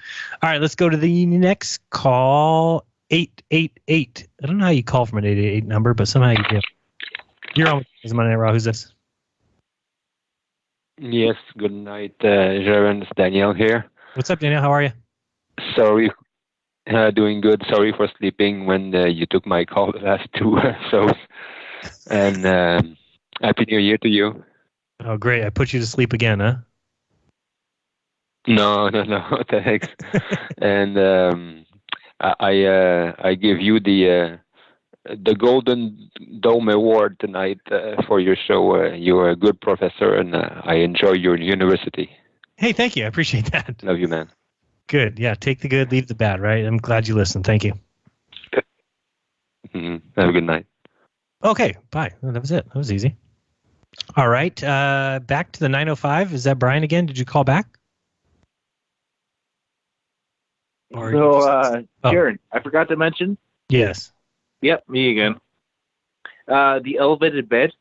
All right, let's go to the next call. 888. I don't know how you call from an 888 number, but somehow you do. You're on with Monday Night Raw. Who's this?
Yes, good night, Jeran. It's Daniel here.
What's up, Daniel? How are you?
Sorry. Doing good. Sorry for sleeping when you took my call the last two shows. And Happy New Year to you.
Oh, great. I put you to sleep again, huh?
No, thanks. And I give you the Golden Dome Award tonight for your show. You're a good professor, and I enjoy your university.
Hey, thank you. I appreciate that.
Love you, man.
Good. Yeah, take the good, leave the bad, right? I'm glad you listened. Thank you.
Mm-hmm. Have a good night.
Okay, bye. That was it. That was easy. All right, back to the 905. Is that Brian again? Did you call back?
Jeran, I forgot to mention.
Yes.
Yep, me again. The elevated bed.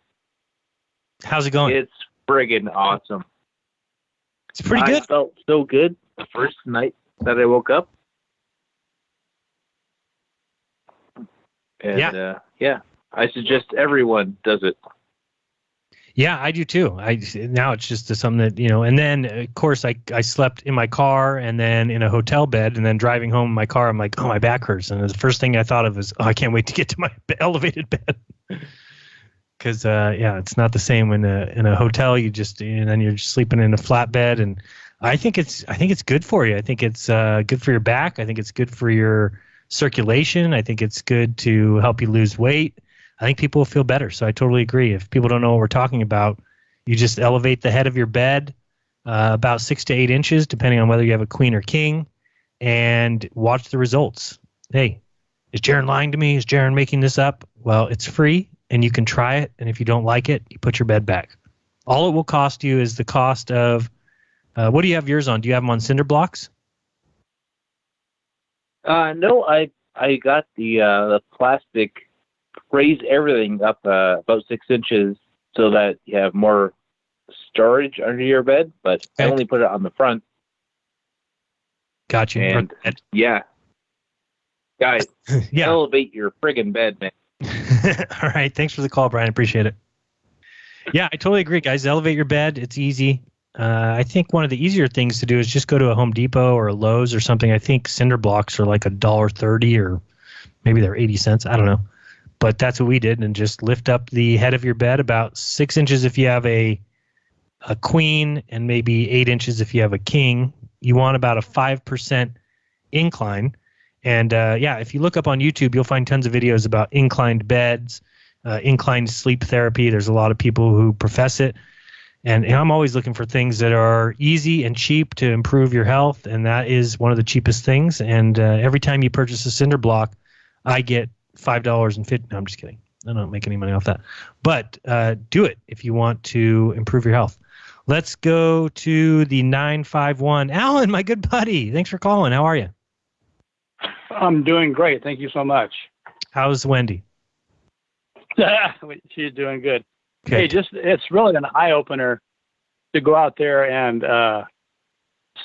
How's it going?
It's friggin' awesome.
It's pretty good.
I felt so good the first night that I woke up. And, I suggest everyone does it.
Yeah, I do too. Now it's just something that, and then of course I slept in my car and then in a hotel bed, and then driving home in my car, I'm like, oh, my back hurts. And the first thing I thought of is, I can't wait to get to my elevated bed. Cause it's not the same in a hotel. And then you're just sleeping in a flat bed. And I think it's good for you. I think it's good for your back. I think it's good for your circulation. I think it's good to help you lose weight. I think people will feel better. So I totally agree. If people don't know what we're talking about, you just elevate the head of your bed about 6 to 8 inches, depending on whether you have a queen or king, and watch the results. Hey, is Jeran lying to me? Is Jeran making this up? Well, it's free, and you can try it. And if you don't like it, you put your bed back. All it will cost you is the cost of what do you have yours on? Do you have them on cinder blocks?
No, I
I got the plastic, raised everything up about 6 inches so that you have more storage under your bed, but I only put it on the front.
Gotcha.
And yeah, guys,
Yeah.
elevate your friggin' bed, man.
All right. Thanks for the call, Brian. Appreciate it. Yeah, I totally agree, guys. Elevate your bed. It's easy. I think one of the easier things to do is just go to a Home Depot or a Lowe's or something. I think cinder blocks are like $1.30 or maybe they're 80 cents. I don't know. But that's what we did, and just lift up the head of your bed about 6 inches if you have a queen and maybe 8 inches if you have a king. You want about a 5% incline. And if you look up on YouTube, you'll find tons of videos about inclined beds, inclined sleep therapy. There's a lot of people who profess it. And I'm always looking for things that are easy and cheap to improve your health, and that is one of the cheapest things. And every time you purchase a cinder block, I get $5.50. No, I'm just kidding. I don't make any money off that. But do it if you want to improve your health. Let's go to the 951. Alan, my good buddy. Thanks for calling. How are you?
I'm doing great. Thank you so much.
How's Wendy?
She's doing good.
Okay.
Hey, it's really an eye-opener to go out there and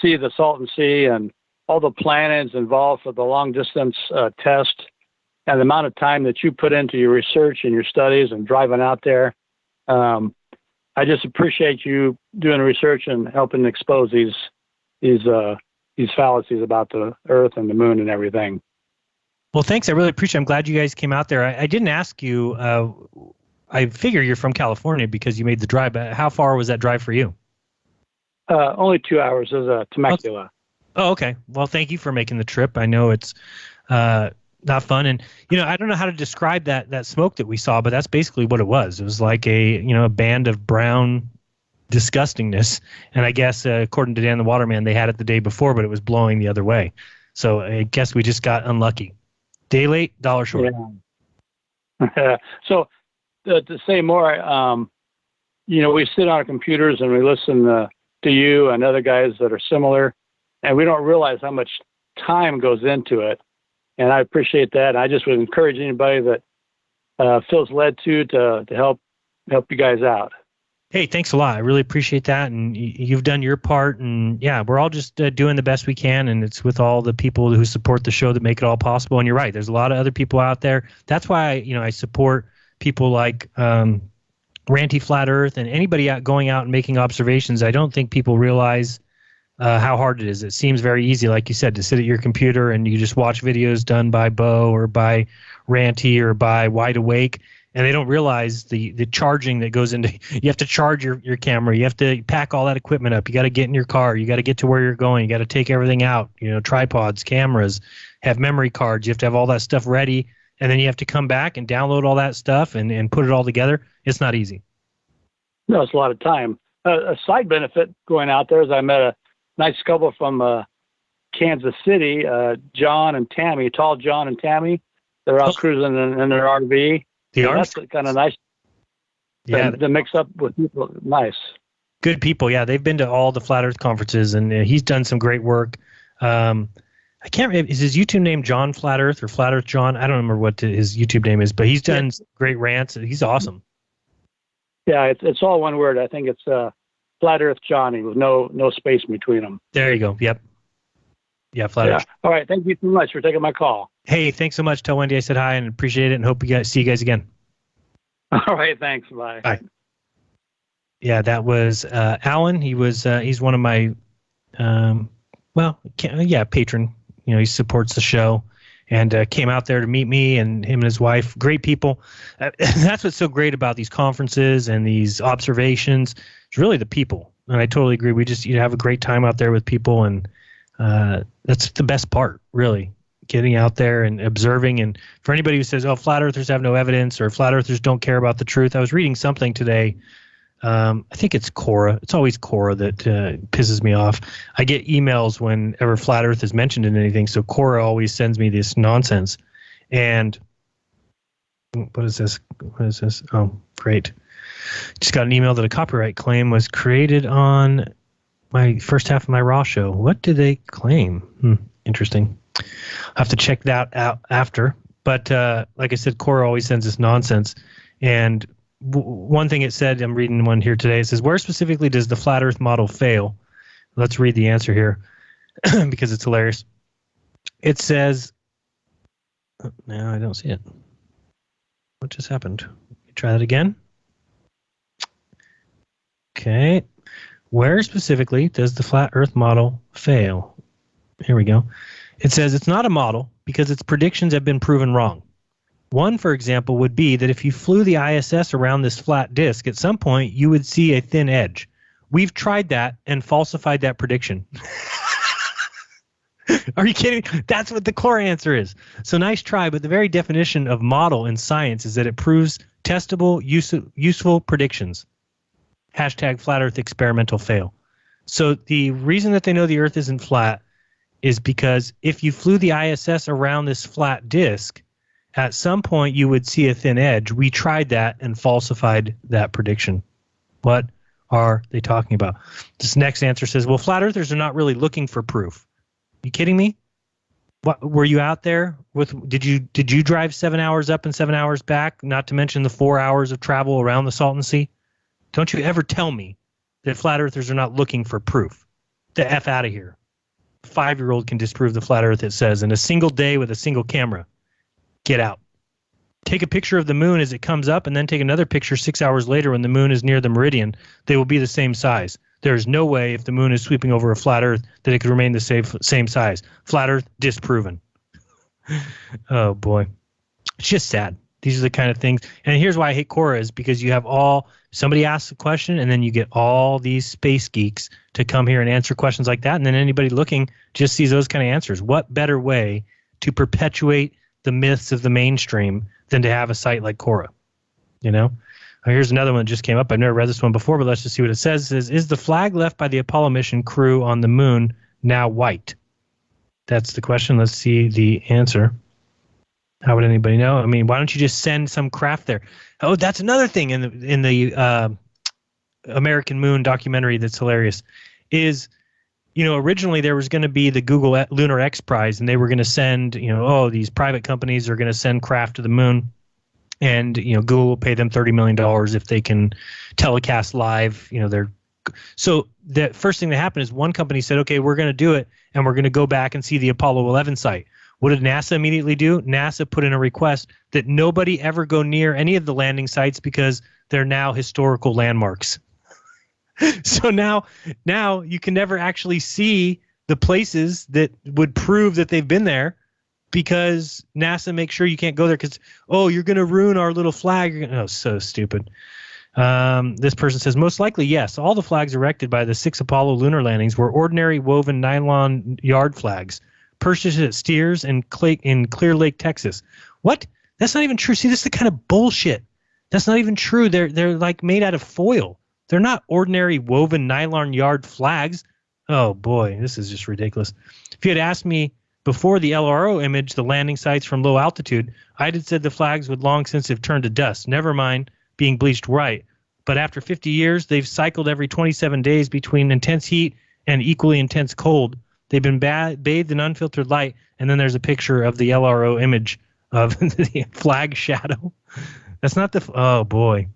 see the Salton Sea and all the planets involved for the long-distance test, and the amount of time that you put into your research and your studies and driving out there. I just appreciate you doing research and helping expose these fallacies about the Earth and the Moon and everything.
Well, thanks. I really appreciate it. I'm glad you guys came out there. I didn't ask you. I figure you're from California because you made the drive. But how far was that drive for you?
Only 2 hours. It was Temecula.
Oh, okay. Well, thank you for making the trip. I know it's not fun. And, I don't know how to describe that smoke that we saw, but that's basically what it was. It was like a band of brown disgustingness. And I guess, according to Dan the Waterman, they had it the day before, but it was blowing the other way. So I guess we just got unlucky. Day late, dollar short.
Yeah. So to say more, we sit on our computers and we listen to you and other guys that are similar, and we don't realize how much time goes into it. And I appreciate that. I just would encourage anybody that feels led to help you guys out.
Hey, thanks a lot. I really appreciate that. And you've done your part. And yeah, we're all just doing the best we can. And it's with all the people who support the show that make it all possible. And you're right. There's a lot of other people out there. That's why, I support people like Ranty Flat Earth and anybody going out and making observations. I don't think people realize how hard it is. It seems very easy, like you said, to sit at your computer and you just watch videos done by Bo or by Ranty or by Wide Awake. And they don't realize the charging that goes into. You have to charge your camera. You have to pack all that equipment up. You got to get in your car. You got to get to where you're going. You got to take everything out. Tripods, cameras, have memory cards. You have to have all that stuff ready, and then you have to come back and download all that stuff and put it all together. It's not easy.
No, it's a lot of time. A side benefit going out there is I met a nice couple from Kansas City, John and Tammy, Tall John and Tammy. They're out cruising in their RV. That's kind of nice.
Yeah,
to mix up with people. Nice.
Good people. Yeah, they've been to all the Flat Earth conferences, and he's done some great work. I can't remember, is his YouTube name John Flat Earth or Flat Earth John? I don't remember what his YouTube name is, but he's done great rants. He's awesome.
Yeah, it's all one word. I think it's Flat Earth Johnny with no space between them.
There you go. Yep. Yeah, Flat Earth.
All right. Thank you so much for taking my call.
Hey, thanks so much. Tell Wendy I said hi and appreciate it, and hope see you guys again.
All right. Thanks. Bye.
Bye. Yeah, that was Alan. He's one of my patron. He supports the show and came out there to meet me and him and his wife. Great people. That's what's so great about these conferences and these observations. It's really the people. And I totally agree. We just have a great time out there with people, and that's the best part, really. Getting out there and observing. And for anybody who says, oh, flat earthers have no evidence or flat earthers don't care about the truth, I was reading something today. I think it's Cora. It's always Cora that pisses me off. I get emails whenever flat earth is mentioned in anything. So Cora always sends me this nonsense. And what is this? Oh, great. Just got an email that a copyright claim was created on my first half of my Raw show. What did they claim? Interesting. I'll have to check that out after. But like I said, Quora always sends us nonsense. And one thing it said, I'm reading one here today, it says, where specifically does the flat earth model fail? Let's read the answer here because it's hilarious. It says, no, I don't see it. What just happened? Try that again. Okay. Where specifically does the flat earth model fail? Here we go. It says it's not a model because its predictions have been proven wrong. One, for example, would be that if you flew the ISS around this flat disk, at some point you would see a thin edge. We've tried that and falsified that prediction. Are you kidding? That's what the core answer is. So nice try, but the very definition of model in science is that it proves testable, useful predictions. Hashtag flat earth experimental fail. So the reason that they know the earth isn't flat is because if you flew the ISS around this flat disk, at some point you would see a thin edge. We tried that and falsified that prediction. What are they talking about? This next answer says, well, flat earthers are not really looking for proof. You kidding me? What, were you out there with? Did you drive 7 hours up and 7 hours back? Not to mention the 4 hours of travel around the Salton Sea. Don't you ever tell me that flat earthers are not looking for proof. The F out of here. A 5-year-old can disprove the flat earth, it says, in a single day with a single camera. Get out. Take a picture of the moon as it comes up and then take another picture 6 hours later when the moon is near the meridian. They will be the same size. There's no way if the moon is sweeping over a flat earth that it could remain the same size. Flat earth disproven. Oh, boy. It's just sad. These are the kind of things. And here's why I hate Quora is because you have somebody asks a question and then you get all these space geeks to come here and answer questions like that. And then anybody looking just sees those kind of answers. What better way to perpetuate the myths of the mainstream than to have a site like Quora? You know? Here's another one that just came up. I've never read this one before, but let's just see what it says. It says, is the flag left by the Apollo mission crew on the moon now white? That's the question. Let's see the answer. How would anybody know? I mean, why don't you just send some craft there? Oh, that's another thing in the American Moon documentary that's hilarious. Is, originally there was going to be the Google Lunar X Prize, and they were going to send, these private companies are going to send craft to the moon. And, Google will pay them $30 million if they can telecast live, So the first thing that happened is one company said, okay, we're going to do it, and we're going to go back and see the Apollo 11 site. What did NASA immediately do? NASA put in a request that nobody ever go near any of the landing sites because they're now historical landmarks. So now you can never actually see the places that would prove that they've been there, because NASA makes sure you can't go there because, you're going to ruin our little flag. Oh, so stupid. This person says, most likely, yes. All the flags erected by the 6 Apollo lunar landings were ordinary woven nylon yard flags purchased at Steers in Clear Lake, Texas. What? That's not even true. See, this is the kind of bullshit. That's not even true. They're like made out of foil. They're not ordinary woven nylon yard flags. Oh, boy, this is just ridiculous. If you had asked me before the LRO image, the landing sites from low altitude, I'd have said the flags would long since have turned to dust, never mind being bleached white. But after 50 years, they've cycled every 27 days between intense heat and equally intense cold. They've been bathed in unfiltered light, and then there's a picture of the LRO image of the flag shadow. That's not the... Oh, boy.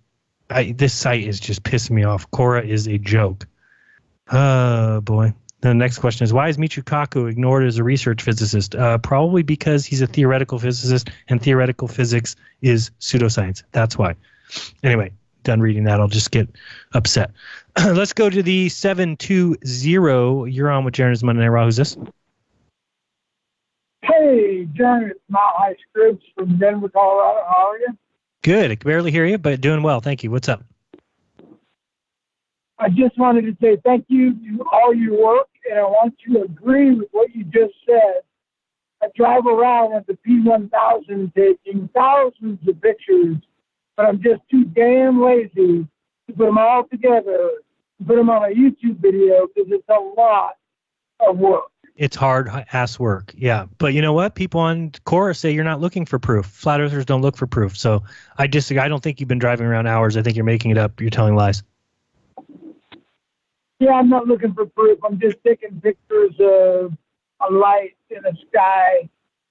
This site is just pissing me off. Quora is a joke. Oh, boy. The next question is, why is Michio Kaku ignored as a research physicist? Probably because he's a theoretical physicist, and theoretical physics is pseudoscience. That's why. Anyway, done reading that. I'll just get upset. Let's go to the 720. You're on with Jeran's Monday Night Raw. Who's this?
Hey, Jeran, it's Mount High Scripps from Denver, Colorado. How are you?
Good. I can barely hear you, but doing well. Thank you. What's up?
I just wanted to say thank you to all your work, and I want to agree with what you just said. I drive around with the P1000 taking thousands of pictures, but I'm just too damn lazy to put them all together, to put them on a YouTube video, because it's a lot of work.
It's hard-ass work, yeah. But you know what? People on Quora say you're not looking for proof. Flat Earthers don't look for proof. So I don't think you've been driving around hours. I think you're making it up. You're telling lies.
Yeah, I'm not looking for proof. I'm just taking pictures of a light in the sky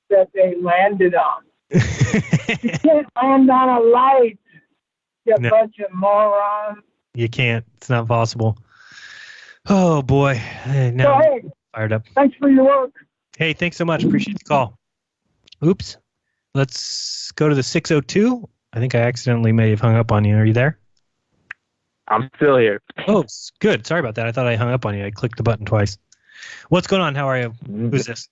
that they landed on. You can't land on a light, you bunch of morons.
You can't. It's not possible. Oh, boy. Now
So, hey,
fired up.
thanks for your work.
Hey, thanks so much. Appreciate the call. Oops. Let's go to the 602. I think I accidentally may have hung up on you. Are you there?
I'm still here.
Oh, good. Sorry about that. I thought I hung up on you. I clicked the button twice. What's going on? How are you? Who's this?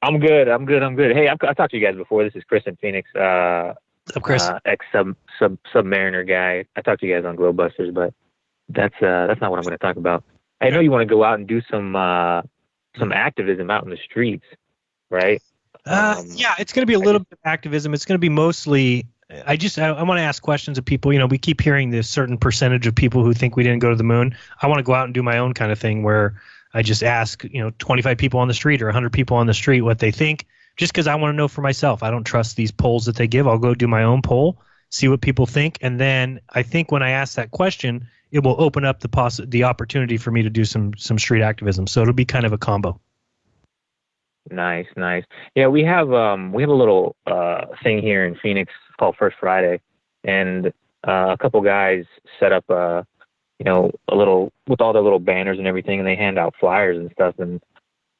I'm good. Hey, I talked to you guys before. This is Chris in Phoenix.
Chris.
Ex-Submariner guy. I talked to you guys on Glowbusters, but that's not what I'm going to talk about. I know you want to go out and do some activism out in the streets, right?
Yeah, it's going to be a little bit of activism. It's going to be mostly. I want to ask questions of people. We keep hearing this certain percentage of people who think we didn't go to the moon. I want to go out and do my own kind of thing where I just ask, 25 people on the street or 100 people on the street what they think, just because I want to know for myself. I don't trust these polls that they give. I'll go do my own poll, see what people think, and then I think when I ask that question, it will open up the opportunity for me to do some street activism. So it'll be kind of a combo.
Nice. Yeah, we have a little thing here in Phoenix called First Friday, and a couple guys set up a little with all their little banners and everything, and they hand out flyers and stuff. And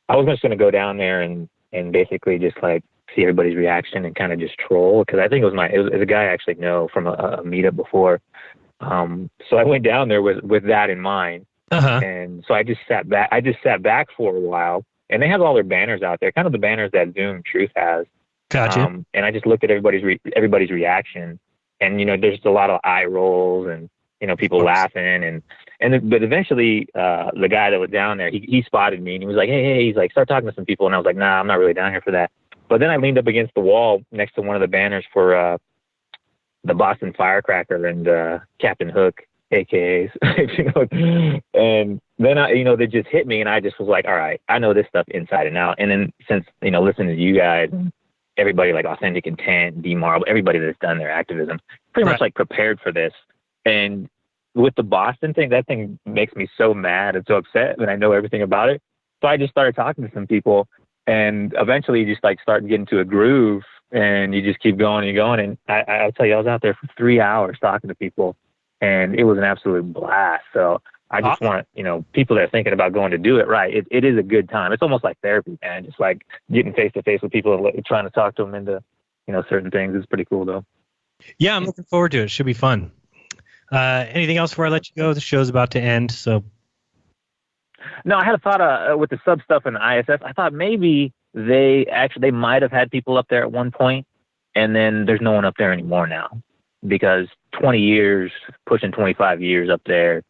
I was just going to go down there and basically just like see everybody's reaction and kind of just troll, because I think it was a guy I actually know from a meetup before. So I went down there with that in mind, and so I just sat back for a while. And they have all their banners out there, kind of the banners that Zoom Truth has.
Gotcha.
And I just looked at everybody's reaction, and there's a lot of eye rolls and people laughing, but eventually the guy that was down there, he spotted me and he was like, hey, he's like, start talking to some people, and I was like, nah, I'm not really down here for that. But then I leaned up against the wall next to one of the banners for the Boston Firecracker and Captain Hook, AKAs, and then they just hit me, and I just was like, all right, I know this stuff inside and out. And then since listening to you guys, everybody like Authentic Intent, D-Marble, everybody that's done their activism, pretty much like prepared for this. And with the Boston thing, that thing makes me so mad and so upset when I know everything about it. So I just started talking to some people, and eventually you just like start getting to a groove, and you just keep going and going. And I'll tell you, I was out there for 3 hours talking to people, and it was an absolute blast. So I just want, people that are thinking about going to do it, right, it is a good time. It's almost like therapy, man. Just like getting face-to-face with people and trying to talk to them into, certain things. It's pretty cool, though.
Yeah, I'm looking forward to it. It should be fun. Anything else before I let you go? The show's about to end, so.
No, I had a thought with the sub stuff and the ISS. I thought maybe they might have had people up there at one point, and then there's no one up there anymore now, because 20 years, pushing 25 years up there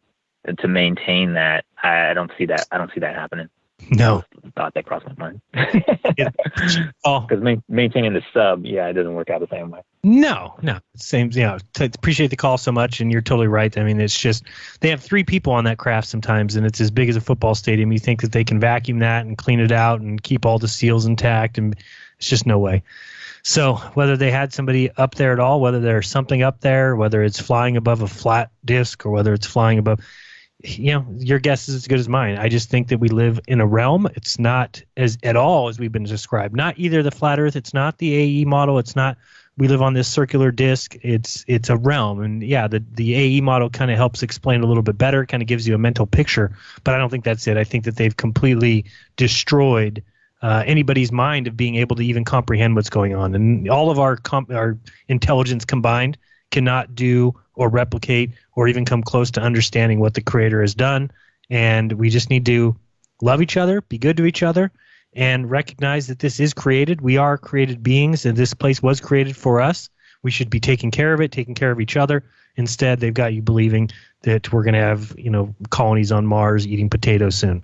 to maintain that, I don't see that happening.
No.
Thought that crossed my mind. Because maintaining the sub, it doesn't work out the same way.
No. Same. Appreciate the call so much, and you're totally right. I mean, it's just they have 3 people on that craft sometimes, and it's as big as a football stadium. You think that they can vacuum that and clean it out and keep all the seals intact, and it's just no way. So whether they had somebody up there at all, whether there's something up there, whether it's flying above a flat disc or whether it's flying above, your guess is as good as mine. I just think that we live in a realm. It's not at all as we've been described. Not either the flat Earth. It's not the AE model. It's not. We live on this circular disc. It's a realm, and the AE model kind of helps explain a little bit better. Kind of gives you a mental picture, but I don't think that's it. I think that they've completely destroyed anybody's mind of being able to even comprehend what's going on, and all of our intelligence combined cannot do or replicate or even come close to understanding what the Creator has done. And we just need to love each other, be good to each other, and recognize that this is created. We are created beings, and this place was created for us. We should be taking care of it, taking care of each other. Instead, they've got you believing that we're going to have colonies on Mars eating potatoes soon.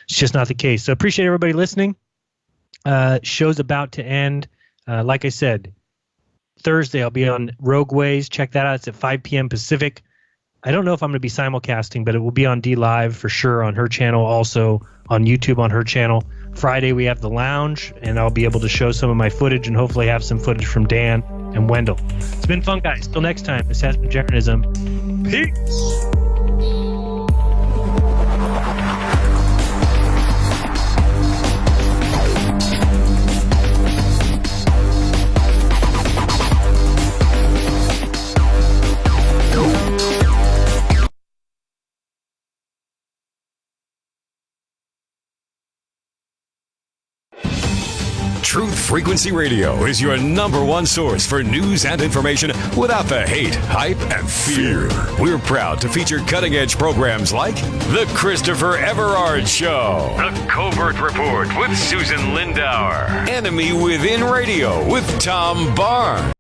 It's just not the case. So appreciate everybody listening. Show's about to end. Like I said, Thursday I'll be on Rogue Ways. Check that out. It's at 5 p.m. Pacific. I don't know if I'm going to be simulcasting, but it will be on D Live for sure on her channel, also on YouTube on her channel. Friday we have The Lounge, and I'll be able to show some of my footage and hopefully have some footage from Dan and Wendell. It's been fun, guys. Till next time, this has been Jeranism. Peace!
Truth Frequency Radio is your number one source for news and information without the hate, hype, and fear. We're proud to feature cutting-edge programs like The Christopher Everard Show, The Covert Report with Susan Lindauer, Enemy Within Radio with Tom Barnes,